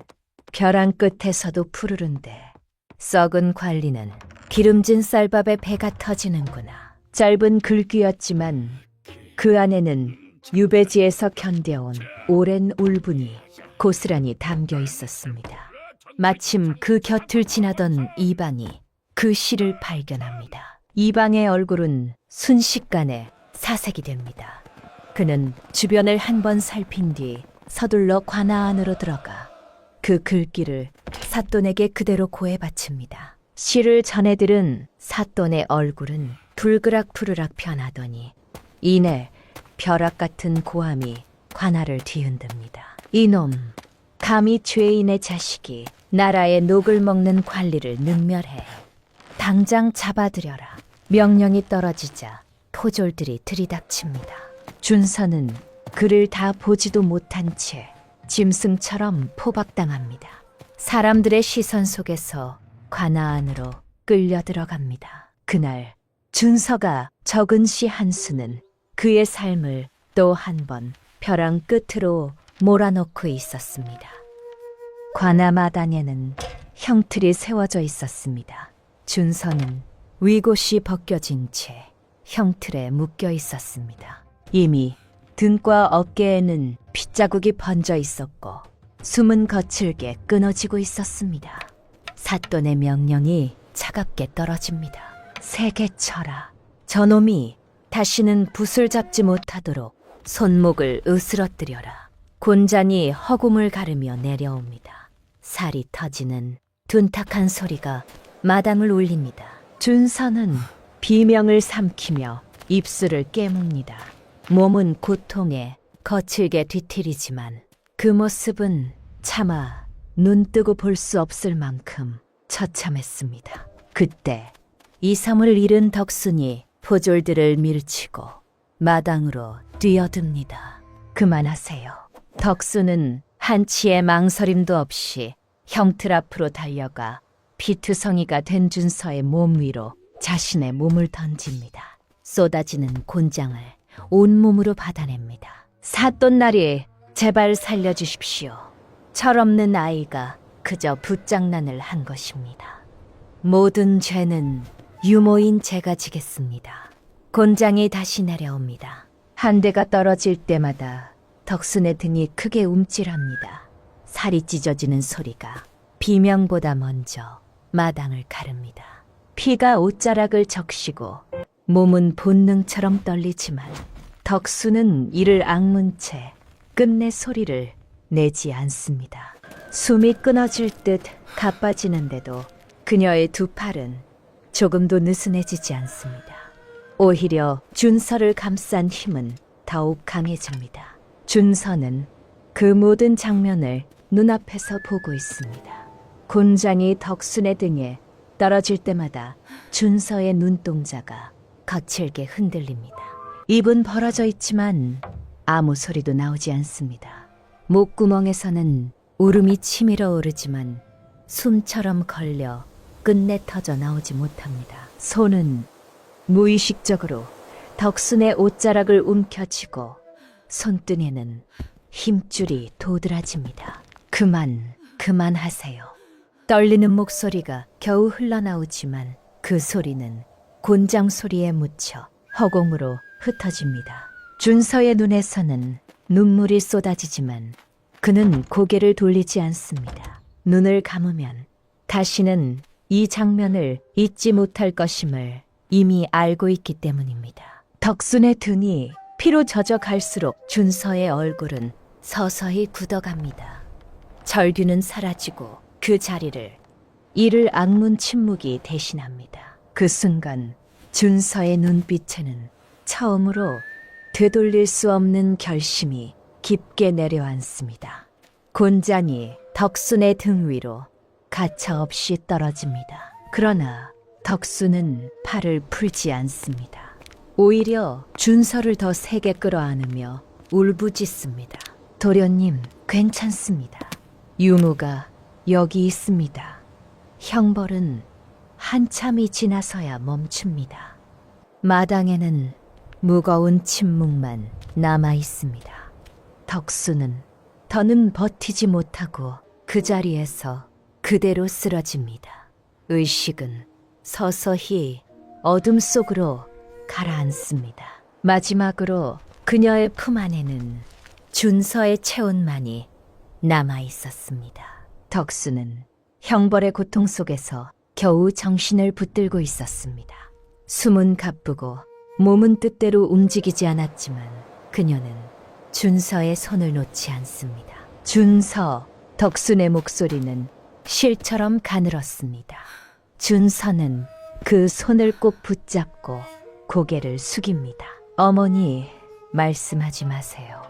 벼랑 끝에서도 푸르른데 썩은 관리는 기름진 쌀밥에 배가 터지는구나. 짧은 글귀였지만 그 안에는 유배지에서 견뎌온 오랜 울분이 고스란히 담겨 있었습니다. 마침 그 곁을 지나던 이방이 그 시를 발견합니다. 이방의 얼굴은 순식간에 사색이 됩니다. 그는 주변을 한번 살핀 뒤 서둘러 관아 안으로 들어가 그 글귀를 삿돈에게 그대로 고해 바칩니다. 시를 전해들은 삿돈의 얼굴은 불그락푸르락 변하더니 이내 벼락 같은 고함이 관아를 뒤흔듭니다. 이놈, 감히 죄인의 자식이 나라의 녹을 먹는 관리를 능멸해. 당장 잡아들여라. 명령이 떨어지자 포졸들이 들이닥칩니다. 준서는 그를 다 보지도 못한 채 짐승처럼 포박당합니다. 사람들의 시선 속에서 관아 안으로 끌려 들어갑니다. 그날 준서가 적은 시 한 수는 그의 삶을 또 한 번 벼랑 끝으로 몰아넣고 있었습니다. 관아 마당에는 형틀이 세워져 있었습니다. 준서는 위곳이 벗겨진 채 형틀에 묶여 있었습니다. 이미 등과 어깨에는 핏자국이 번져 있었고 숨은 거칠게 끊어지고 있었습니다. 사돈의 명령이 차갑게 떨어집니다. 세게 쳐라. 저놈이 다시는 붓을 잡지 못하도록 손목을 으스러뜨려라. 곤잔이 허공을 가르며 내려옵니다. 살이 터지는 둔탁한 소리가 마당을 울립니다. 준서는 비명을 삼키며 입술을 깨뭅니다. 몸은 고통에 거칠게 뒤틀이지만 그 모습은 차마 눈 뜨고 볼 수 없을 만큼 처참했습니다. 그때 이성을 잃은 덕순이 포졸들을 밀치고 마당으로 뛰어듭니다. 그만하세요. 덕순은 한치의 망설임도 없이 형틀 앞으로 달려가 피투성이가 된 준서의 몸 위로 자신의 몸을 던집니다. 쏟아지는 곤장을 온몸으로 받아냅니다. 사돈나리, 제발 살려주십시오. 철없는 아이가 그저 붓장난을 한 것입니다. 모든 죄는 유모인 제가 지겠습니다. 곤장이 다시 내려옵니다. 한 대가 떨어질 때마다 덕순의 등이 크게 움찔합니다. 살이 찢어지는 소리가 비명보다 먼저 마당을 가릅니다. 피가 옷자락을 적시고 몸은 본능처럼 떨리지만 덕수는 이를 악문 채 끝내 소리를 내지 않습니다. 숨이 끊어질 듯 가빠지는데도 그녀의 두 팔은 조금도 느슨해지지 않습니다. 오히려 준서를 감싼 힘은 더욱 강해집니다. 준서는 그 모든 장면을 눈앞에서 보고 있습니다. 곤장이 덕순의 등에 떨어질 때마다 준서의 눈동자가 거칠게 흔들립니다. 입은 벌어져 있지만 아무 소리도 나오지 않습니다. 목구멍에서는 울음이 치밀어 오르지만 숨처럼 걸려 끝내 터져 나오지 못합니다. 손은 무의식적으로 덕순의 옷자락을 움켜쥐고 손등에는 힘줄이 도드라집니다. 그만하세요. 떨리는 목소리가 겨우 흘러나오지만 그 소리는 곤장 소리에 묻혀 허공으로 흩어집니다. 준서의 눈에서는 눈물이 쏟아지지만 그는 고개를 돌리지 않습니다. 눈을 감으면 다시는 이 장면을 잊지 못할 것임을 이미 알고 있기 때문입니다. 덕순의 등이 피로 젖어 갈수록 준서의 얼굴은 서서히 굳어갑니다. 절규는 사라지고 그 자리를 이를 악문 침묵이 대신합니다. 그 순간 준서의 눈빛에는 처음으로 되돌릴 수 없는 결심이 깊게 내려앉습니다. 곤잔이 덕순의 등 위로 가차없이 떨어집니다. 그러나 덕순은 팔을 풀지 않습니다. 오히려 준서를 더 세게 끌어안으며 울부짖습니다. 도련님, 괜찮습니다. 유무가 여기 있습니다. 형벌은 한참이 지나서야 멈춥니다. 마당에는 무거운 침묵만 남아 있습니다. 덕수는 더는 버티지 못하고 그 자리에서 그대로 쓰러집니다. 의식은 서서히 어둠 속으로 가라앉습니다. 마지막으로 그녀의 품 안에는 준서의 체온만이 남아 있었습니다. 덕수는 형벌의 고통 속에서 겨우 정신을 붙들고 있었습니다. 숨은 가쁘고 몸은 뜻대로 움직이지 않았지만 그녀는 준서의 손을 놓지 않습니다. 준서, 덕순의 목소리는 실처럼 가늘었습니다. 준서는 그 손을 꼭 붙잡고 고개를 숙입니다. 어머니, 말씀하지 마세요.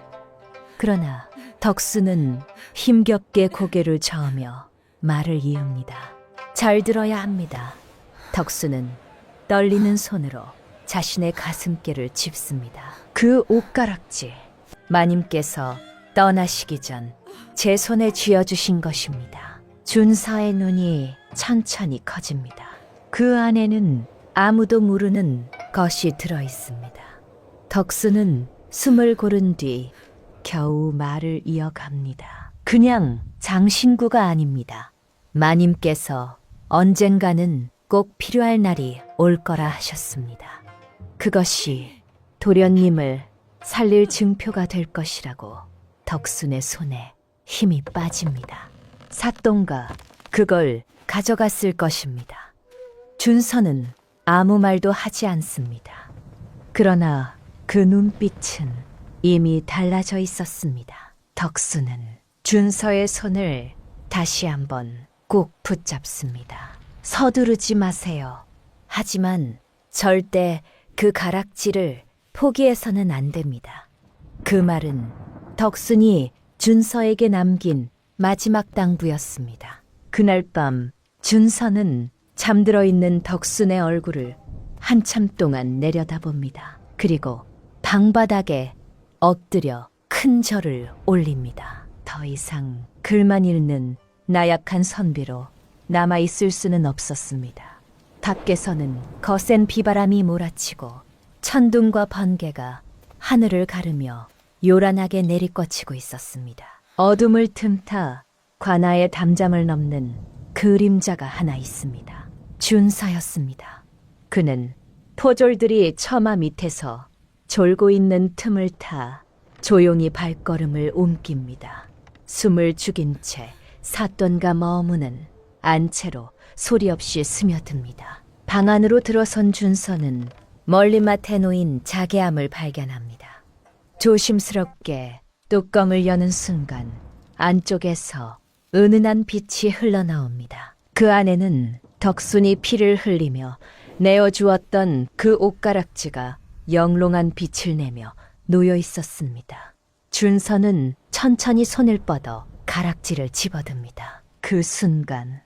그러나 덕수는 힘겹게 고개를 저으며 말을 이읍니다. 잘 들어야 합니다. 덕수는 떨리는 손으로 자신의 가슴께를 짚습니다. 그 옷가락질, 마님께서 떠나시기 전 제 손에 쥐어주신 것입니다. 준서의 눈이 천천히 커집니다. 그 안에는 아무도 모르는 것이 들어 있습니다. 덕수는 숨을 고른 뒤 겨우 말을 이어갑니다. 그냥 장신구가 아닙니다. 마님께서 언젠가는 꼭 필요할 날이 올 거라 하셨습니다. 그것이 도련님을 살릴 증표가 될 것이라고 덕순의 손에 힘이 빠집니다. 사돈가 그걸 가져갔을 것입니다. 준서는 아무 말도 하지 않습니다. 그러나 그 눈빛은 이미 달라져 있었습니다. 덕수는 준서의 손을 다시 한번 꼭 붙잡습니다. 서두르지 마세요. 하지만 절대 그 가락지를 포기해서는 안 됩니다. 그 말은 덕순이 준서에게 남긴 마지막 당부였습니다. 그날 밤 준서는 잠들어 있는 덕순의 얼굴을 한참 동안 내려다봅니다. 그리고 방바닥에 엎드려 큰 절을 올립니다. 더 이상 글만 읽는 나약한 선비로 남아있을 수는 없었습니다. 밖에서는 거센 비바람이 몰아치고 천둥과 번개가 하늘을 가르며 요란하게 내리꽂히고 있었습니다. 어둠을 틈타 관아의 담장을 넘는 그림자가 하나 있습니다. 준서였습니다. 그는 포졸들이 처마 밑에서 졸고 있는 틈을 타 조용히 발걸음을 옮깁니다. 숨을 죽인 채 사돈과 머무는 안채로 소리 없이 스며듭니다. 방 안으로 들어선 준서는 멀리맡에 놓인 자개암을 발견합니다. 조심스럽게 뚜껑을 여는 순간 안쪽에서 은은한 빛이 흘러나옵니다. 그 안에는 덕순이 피를 흘리며 내어주었던 그 옷가락지가 영롱한 빛을 내며 놓여 있었습니다. 준서는 천천히 손을 뻗어 가락지를 집어듭니다. 그 순간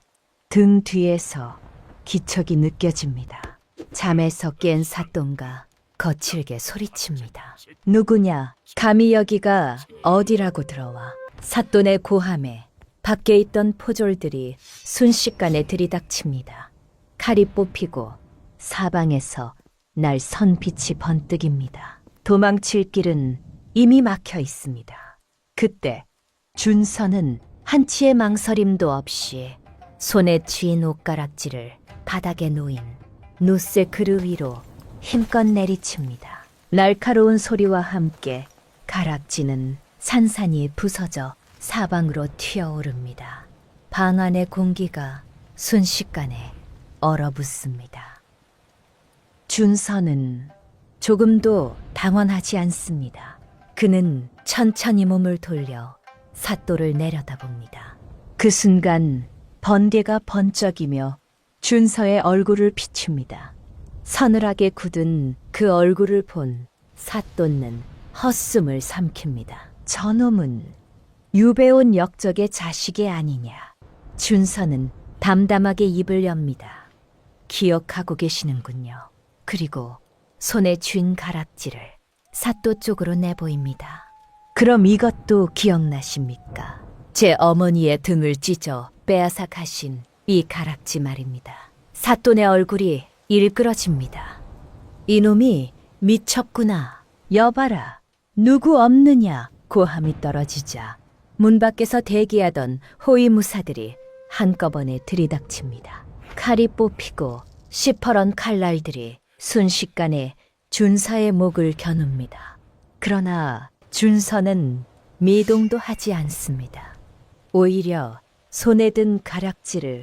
등 뒤에서 기척이 느껴집니다. 잠에서 깬 사돈가 거칠게 소리칩니다. 누구냐? 감히 여기가 어디라고 들어와. 사돈의 고함에 밖에 있던 포졸들이 순식간에 들이닥칩니다. 칼이 뽑히고 사방에서 날 선빛이 번뜩입니다. 도망칠 길은 이미 막혀 있습니다. 그때 준서는 한치의 망설임도 없이 손에 쥐인 옷가락지를 바닥에 놓인 노쇠 그루 위로 힘껏 내리칩니다. 날카로운 소리와 함께 가락지는 산산이 부서져 사방으로 튀어오릅니다. 방 안의 공기가 순식간에 얼어붙습니다. 준서는 조금도 당황하지 않습니다. 그는 천천히 몸을 돌려 사또를 내려다봅니다. 그 순간 번개가 번쩍이며 준서의 얼굴을 비춥니다. 서늘하게 굳은 그 얼굴을 본 사또는 헛숨을 삼킵니다. 저놈은 유배온 역적의 자식이 아니냐. 준서는 담담하게 입을 엽니다. 기억하고 계시는군요. 그리고 손에 쥔 가락지를 사또 쪽으로 내보입니다. 그럼 이것도 기억나십니까? 제 어머니의 등을 찢어 빼앗아 가신 이 가락지 말입니다. 사돈의 얼굴이 일그러집니다. 이놈이 미쳤구나. 여봐라. 누구 없느냐. 고함이 떨어지자 문 밖에서 대기하던 호위무사들이 한꺼번에 들이닥칩니다. 칼이 뽑히고 시퍼런 칼날들이 순식간에 준서의 목을 겨눕니다. 그러나 준서는 미동도 하지 않습니다. 오히려 손에 든 가락지를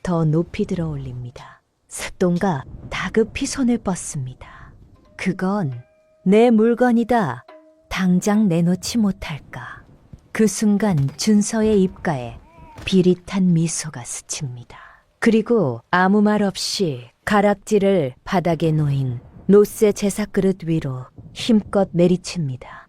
더 높이 들어 올립니다. 사돈가 다급히 손을 뻗습니다. 그건 내 물건이다. 당장 내놓지 못할까. 그 순간 준서의 입가에 비릿한 미소가 스칩니다. 그리고 아무 말 없이 가락지를 바닥에 놓인 노쇠 제사그릇 위로 힘껏 내리칩니다.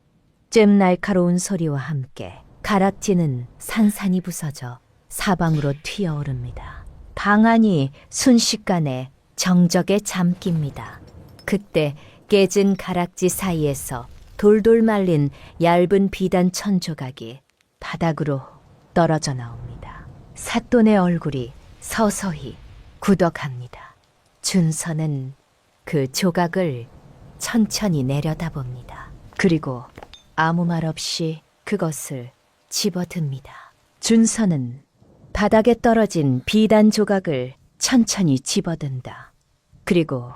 잼 날카로운 소리와 함께 가락지는 산산이 부서져 사방으로 튀어오릅니다. 방 안이 순식간에 정적에 잠깁니다. 그때 깨진 가락지 사이에서 돌돌 말린 얇은 비단 천 조각이 바닥으로 떨어져 나옵니다. 사돈의 얼굴이 서서히 굳어갑니다. 준서는 그 조각을 천천히 내려다봅니다. 그리고 아무 말 없이 그것을 집어듭니다. 준서는 바닥에 떨어진 비단 조각을 천천히 집어든다. 그리고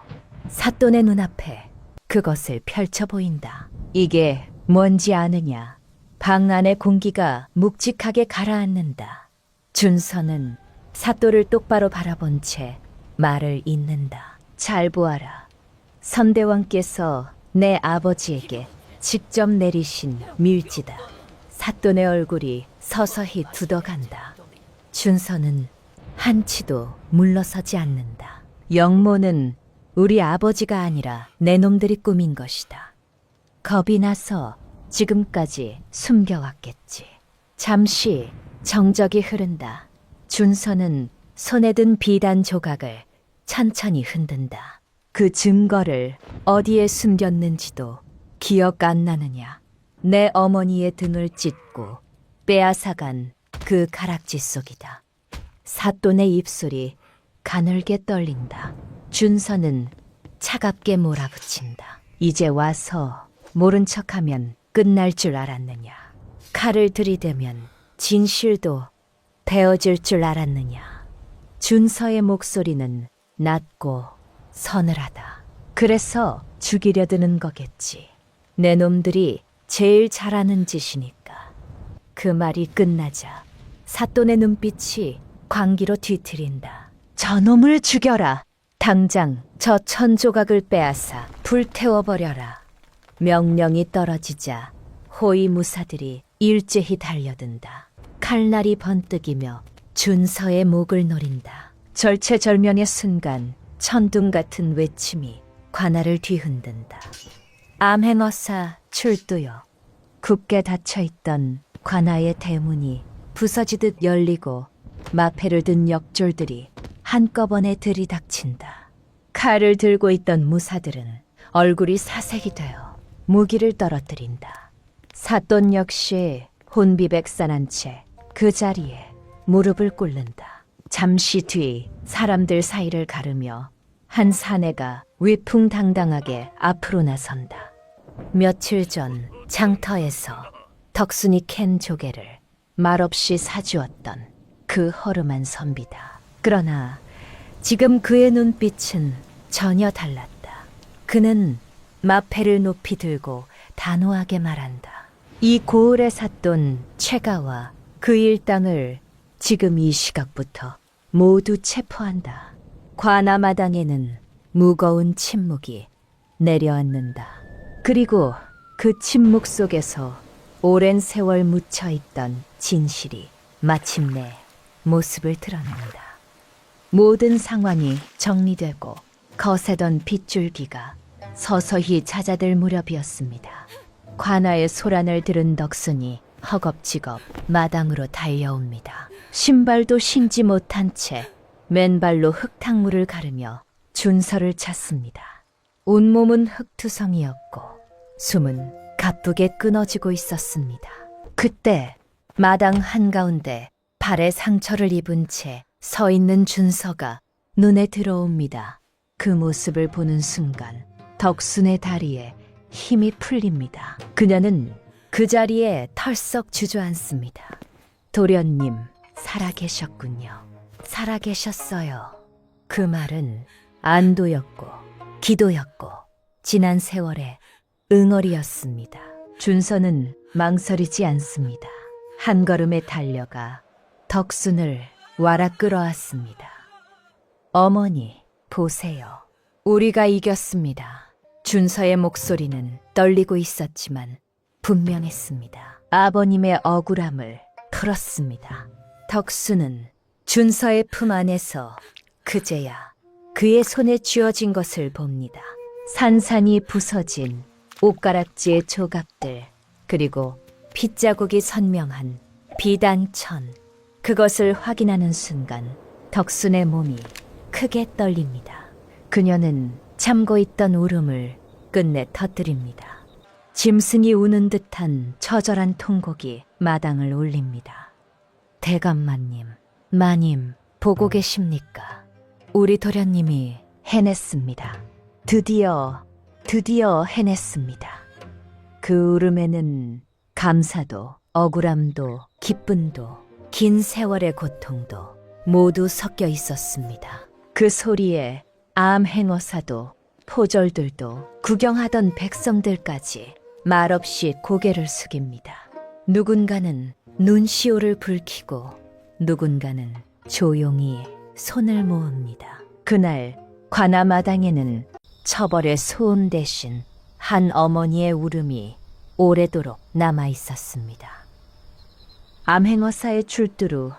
사돈의 눈앞에 그것을 펼쳐 보인다. 이게 뭔지 아느냐? 방 안의 공기가 묵직하게 가라앉는다. 준서는 사돈을 똑바로 바라본 채 말을 잇는다. 잘 보아라. 선대왕께서 내 아버지에게 직접 내리신 밀지다. 사돈의 얼굴이 서서히 굳어간다. 준서는 한치도 물러서지 않는다. 영모는 우리 아버지가 아니라 내 놈들이 꾸민 것이다. 겁이 나서 지금까지 숨겨왔겠지. 잠시 정적이 흐른다. 준서는 손에 든 비단 조각을 천천히 흔든다. 그 증거를 어디에 숨겼는지도 기억 안 나느냐. 내 어머니의 등을 찢고 빼앗아간 그 가락지 속이다. 사돈의 입술이 가늘게 떨린다. 준서는 차갑게 몰아붙인다. 이제 와서 모른 척하면 끝날 줄 알았느냐. 칼을 들이대면 진실도 베어질 줄 알았느냐. 준서의 목소리는 낮고 서늘하다. 그래서 죽이려 드는 거겠지. 내 놈들이 제일 잘하는 짓이니까. 그 말이 끝나자 사돈의 눈빛이 광기로 뒤틀린다. 저놈을 죽여라. 당장 저 천조각을 빼앗아 불태워버려라. 명령이 떨어지자 호위무사들이 일제히 달려든다. 칼날이 번뜩이며 준서의 목을 노린다. 절체절명의 순간 천둥 같은 외침이 관아를 뒤흔든다. 암행어사 출두여. 굳게 닫혀있던 관아의 대문이 부서지듯 열리고 마패를 든 역졸들이 한꺼번에 들이닥친다. 칼을 들고 있던 무사들은 얼굴이 사색이 되어 무기를 떨어뜨린다. 사돈 역시 혼비백산한 채 그 자리에 무릎을 꿇는다. 잠시 뒤 사람들 사이를 가르며 한 사내가 위풍당당하게 앞으로 나선다. 며칠 전 장터에서 덕순이 캔 조개를 말없이 사주었던 그 허름한 선비다. 그러나 지금 그의 눈빛은 전혀 달랐다. 그는 마패를 높이 들고 단호하게 말한다. 이 고을의 삿돈 최가와 그 일당을 지금 이 시각부터 모두 체포한다. 관아마당에는 무거운 침묵이 내려앉는다. 그리고 그 침묵 속에서 오랜 세월 묻혀있던 진실이 마침내 모습을 드러낸다. 모든 상황이 정리되고 거세던 빗줄기가 서서히 찾아들 무렵이었습니다. 관아의 소란을 들은 덕순이 허겁지겁 마당으로 달려옵니다. 신발도 신지 못한 채 맨발로 흙탕물을 가르며 준서를 찾습니다. 온몸은 흙투성이었고 숨은 가쁘게 끊어지고 있었습니다. 그때 마당 한가운데 발에 상처를 입은 채 서 있는 준서가 눈에 들어옵니다. 그 모습을 보는 순간 덕순의 다리에 힘이 풀립니다. 그녀는 그 자리에 털썩 주저앉습니다. 도련님, 살아계셨군요. 살아계셨어요. 그 말은 안도였고 기도였고 지난 세월의 응어리였습니다. 준서는 망설이지 않습니다. 한 걸음에 달려가 덕순을 와라 끌어왔습니다. 어머니, 보세요. 우리가 이겼습니다. 준서의 목소리는 떨리고 있었지만 분명했습니다. 아버님의 억울함을 풀었습니다. 덕수는 준서의 품 안에서 그제야 그의 손에 쥐어진 것을 봅니다. 산산이 부서진 옷가락지의 조각들, 그리고 핏자국이 선명한 비단천. 그것을 확인하는 순간 덕순의 몸이 크게 떨립니다. 그녀는 참고 있던 울음을 끝내 터뜨립니다. 짐승이 우는 듯한 처절한 통곡이 마당을 울립니다. 대감마님, 마님, 보고 계십니까? 우리 도련님이 해냈습니다. 드디어 해냈습니다. 그 울음에는 감사도, 억울함도, 기쁨도, 긴 세월의 고통도 모두 섞여 있었습니다. 그 소리에 암행어사도, 포졸들도, 구경하던 백성들까지 말없이 고개를 숙입니다. 누군가는 눈시울을 붉히고 누군가는 조용히 손을 모읍니다. 그날 관아마당에는 처벌의 소음 대신 한 어머니의 울음이 오래도록 남아 있었습니다. 암행어사의 출두 후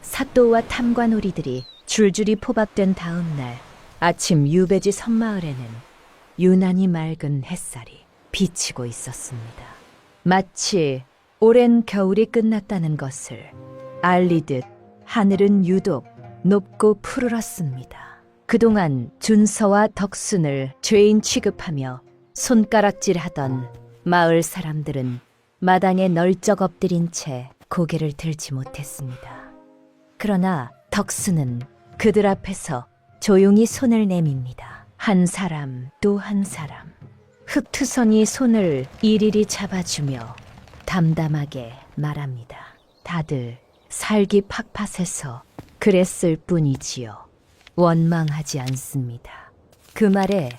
사또와 탐관오리들이 줄줄이 포박된 다음 날 아침 유배지 섬마을에는 유난히 맑은 햇살이 비치고 있었습니다. 마치 오랜 겨울이 끝났다는 것을 알리듯 하늘은 유독 높고 푸르렀습니다. 그동안 준서와 덕순을 죄인 취급하며 손가락질하던 마을 사람들은 마당에 널쩍 엎드린 채 고개를 들지 못했습니다. 그러나 덕순은 그들 앞에서 조용히 손을 내밉니다. 한 사람 또 한 사람. 흑투선이 손을 이리리 잡아주며 담담하게 말합니다. 다들 살기 팍팍해서 그랬을 뿐이지요. 원망하지 않습니다. 그 말에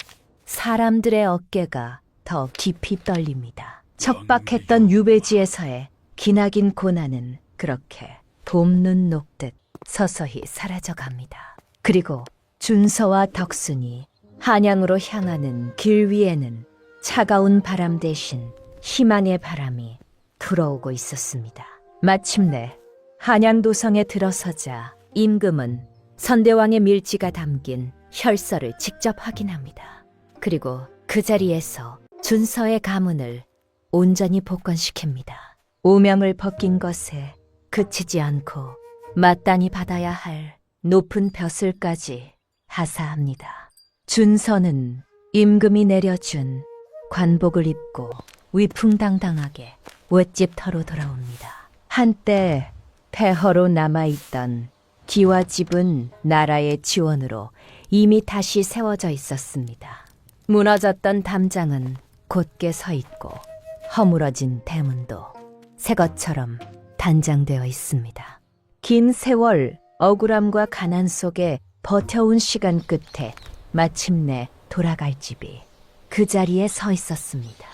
사람들의 어깨가 더 깊이 떨립니다. 척박했던 유배지에서의 기나긴 고난은 그렇게 봄눈 녹듯 서서히 사라져갑니다. 그리고 준서와 덕순이 한양으로 향하는 길 위에는 차가운 바람 대신 희망의 바람이 불어오고 있었습니다. 마침내 한양도성에 들어서자 임금은 선대왕의 밀지가 담긴 혈서를 직접 확인합니다. 그리고 그 자리에서 준서의 가문을 온전히 복권시킵니다. 오명을 벗긴 것에 그치지 않고 마땅히 받아야 할 높은 벼슬까지 하사합니다. 준서는 임금이 내려준 관복을 입고 위풍당당하게 웻집터로 돌아옵니다. 한때 폐허로 남아있던 기와집은 나라의 지원으로 이미 다시 세워져 있었습니다. 무너졌던 담장은 곧게 서 있고 허물어진 대문도 새 것처럼 단장되어 있습니다. 긴 세월 억울함과 가난 속에 버텨온 시간 끝에 마침내 돌아갈 집이 그 자리에 서 있었습니다.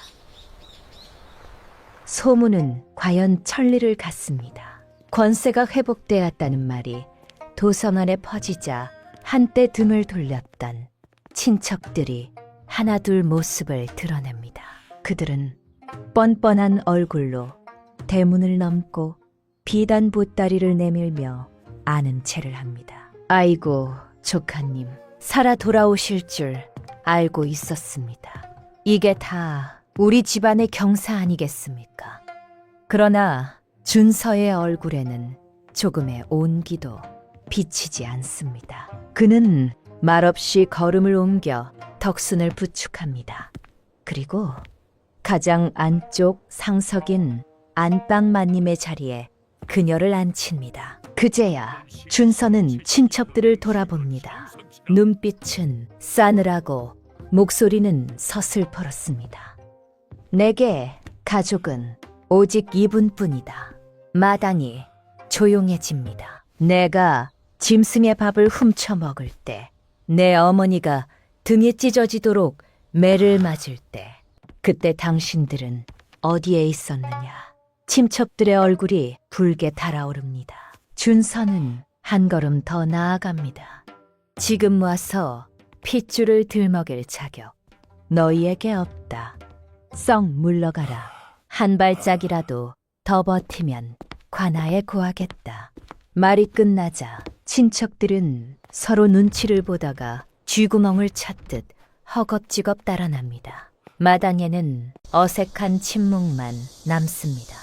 소문은 과연 천리를 갔습니다. 권세가 회복되었다는 말이 도성 안에 퍼지자 한때 등을 돌렸던 친척들이 하나둘 모습을 드러냅니다. 그들은 뻔뻔한 얼굴로 대문을 넘고 비단 보따리를 내밀며 아는 체를 합니다. 아이고, 조카님, 살아 돌아오실 줄 알고 있었습니다. 이게 다 우리 집안의 경사 아니겠습니까? 그러나 준서의 얼굴에는 조금의 온기도 비치지 않습니다. 그는 말없이 걸음을 옮겨 덕순을 부축합니다. 그리고 가장 안쪽 상석인 안방마님의 자리에 그녀를 앉힙니다. 그제야 준서는 친척들을 돌아봅니다. 눈빛은 싸늘하고 목소리는 서슬퍼렇습니다. 내게 가족은 오직 이분뿐이다. 마당이 조용해집니다. 내가 짐승의 밥을 훔쳐 먹을 때, 내 어머니가 등이 찢어지도록 매를 맞을 때, 그때 당신들은 어디에 있었느냐? 친척들의 얼굴이 붉게 달아오릅니다. 준서는 한 걸음 더 나아갑니다. 지금 와서 핏줄을 들먹일 자격 너희에게 없다. 썩 물러가라. 한 발짝이라도 더 버티면 관아에 구하겠다. 말이 끝나자 친척들은 서로 눈치를 보다가 쥐구멍을 찾듯 허겁지겁 달아납니다. 마당에는 어색한 침묵만 남습니다.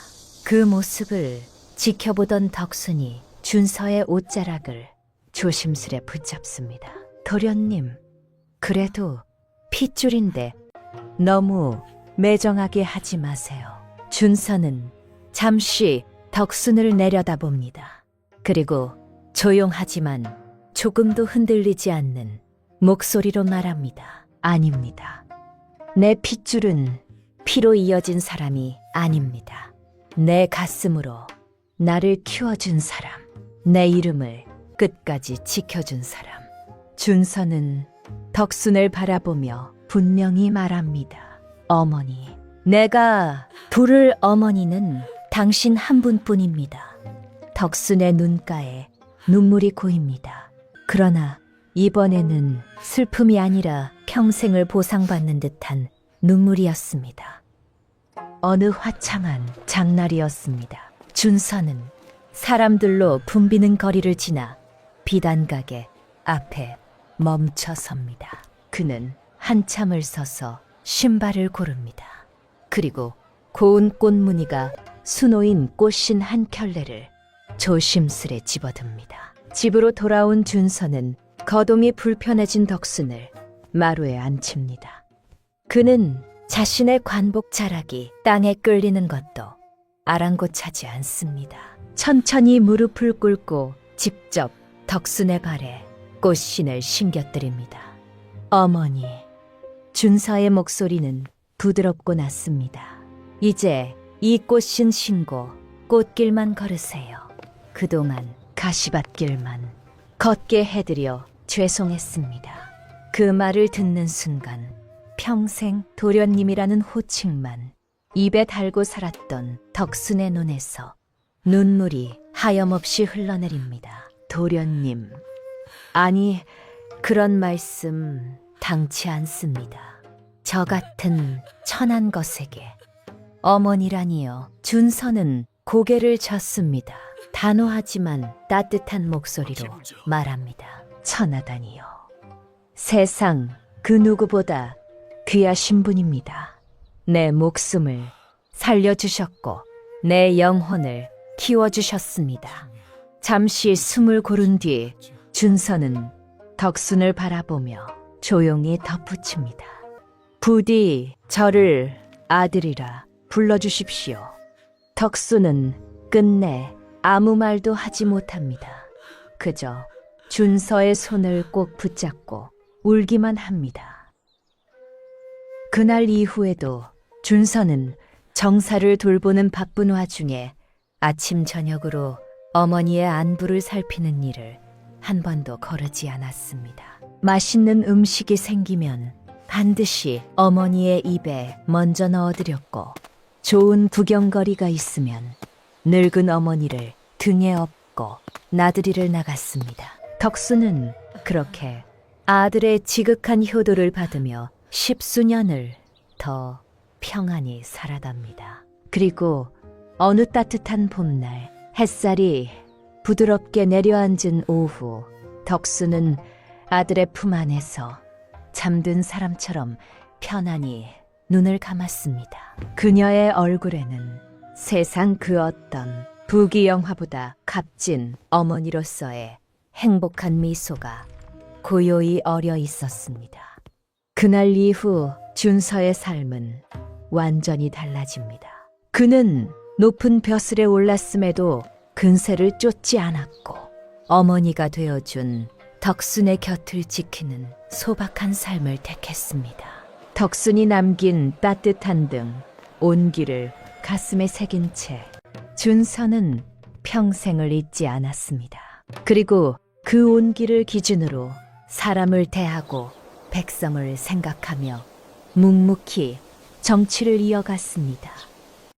그 모습을 지켜보던 덕순이 준서의 옷자락을 조심스레 붙잡습니다. 도련님, 그래도 핏줄인데 너무 매정하게 하지 마세요. 준서는 잠시 덕순을 내려다봅니다. 그리고 조용하지만 조금도 흔들리지 않는 목소리로 말합니다. 아닙니다. 내 핏줄은 피로 이어진 사람이 아닙니다. 내 가슴으로 나를 키워준 사람, 내 이름을 끝까지 지켜준 사람. 준서는 덕순을 바라보며 분명히 말합니다. 어머니, 내가 부를 어머니는 당신 한 분뿐입니다. 덕순의 눈가에 눈물이 고입니다. 그러나 이번에는 슬픔이 아니라 평생을 보상받는 듯한 눈물이었습니다. 어느 화창한 장날이었습니다. 준서는 사람들로 붐비는 거리를 지나 비단가게 앞에 멈춰 섭니다. 그는 한참을 서서 신발을 고릅니다. 그리고 고운 꽃무늬가 수놓인 꽃신 한 켤레를 조심스레 집어듭니다. 집으로 돌아온 준서는 거동이 불편해진 덕순을 마루에 앉힙니다. 그는 자신의 관복 자락이 땅에 끌리는 것도 아랑곳하지 않습니다. 천천히 무릎을 꿇고 직접 덕순의 발에 꽃신을 신겨드립니다. 어머니, 준서의 목소리는 부드럽고 낮습니다. 이제 이 꽃신 신고 꽃길만 걸으세요. 그동안 가시밭길만 걷게 해드려 죄송했습니다. 그 말을 듣는 순간 평생 도련님이라는 호칭만 입에 달고 살았던 덕순의 눈에서 눈물이 하염없이 흘러내립니다. 도련님, 아니 그런 말씀 당치 않습니다. 저 같은 천한 것에게 어머니라니요. 준서는 고개를 젓습니다. 단호하지만 따뜻한 목소리로 말합니다. 천하다니요. 세상 그 누구보다 귀하신 분입니다. 내 목숨을 살려주셨고 내 영혼을 키워주셨습니다. 잠시 숨을 고른 뒤 준서는 덕순을 바라보며 조용히 덧붙입니다. 부디 저를 아들이라 불러주십시오. 덕순은 끝내 아무 말도 하지 못합니다. 그저 준서의 손을 꼭 붙잡고 울기만 합니다. 그날 이후에도 준서는 정사를 돌보는 바쁜 와중에 아침 저녁으로 어머니의 안부를 살피는 일을 한 번도 거르지 않았습니다. 맛있는 음식이 생기면 반드시 어머니의 입에 먼저 넣어드렸고 좋은 구경거리가 있으면 늙은 어머니를 등에 업고 나들이를 나갔습니다. 덕수는 그렇게 아들의 지극한 효도를 받으며 10수년을 더 평안히 살아갑니다. 그리고 어느 따뜻한 봄날 햇살이 부드럽게 내려앉은 오후, 덕수는 아들의 품 안에서 잠든 사람처럼 편안히 눈을 감았습니다. 그녀의 얼굴에는 세상 그 어떤 부귀영화보다 값진 어머니로서의 행복한 미소가 고요히 어려 있었습니다. 그날 이후 준서의 삶은 완전히 달라집니다. 그는 높은 벼슬에 올랐음에도 근세를 쫓지 않았고 어머니가 되어준 덕순의 곁을 지키는 소박한 삶을 택했습니다. 덕순이 남긴 따뜻한 등 온기를 가슴에 새긴 채 준서는 평생을 잊지 않았습니다. 그리고 그 온기를 기준으로 사람을 대하고 백성을 생각하며 묵묵히 정치를 이어갔습니다.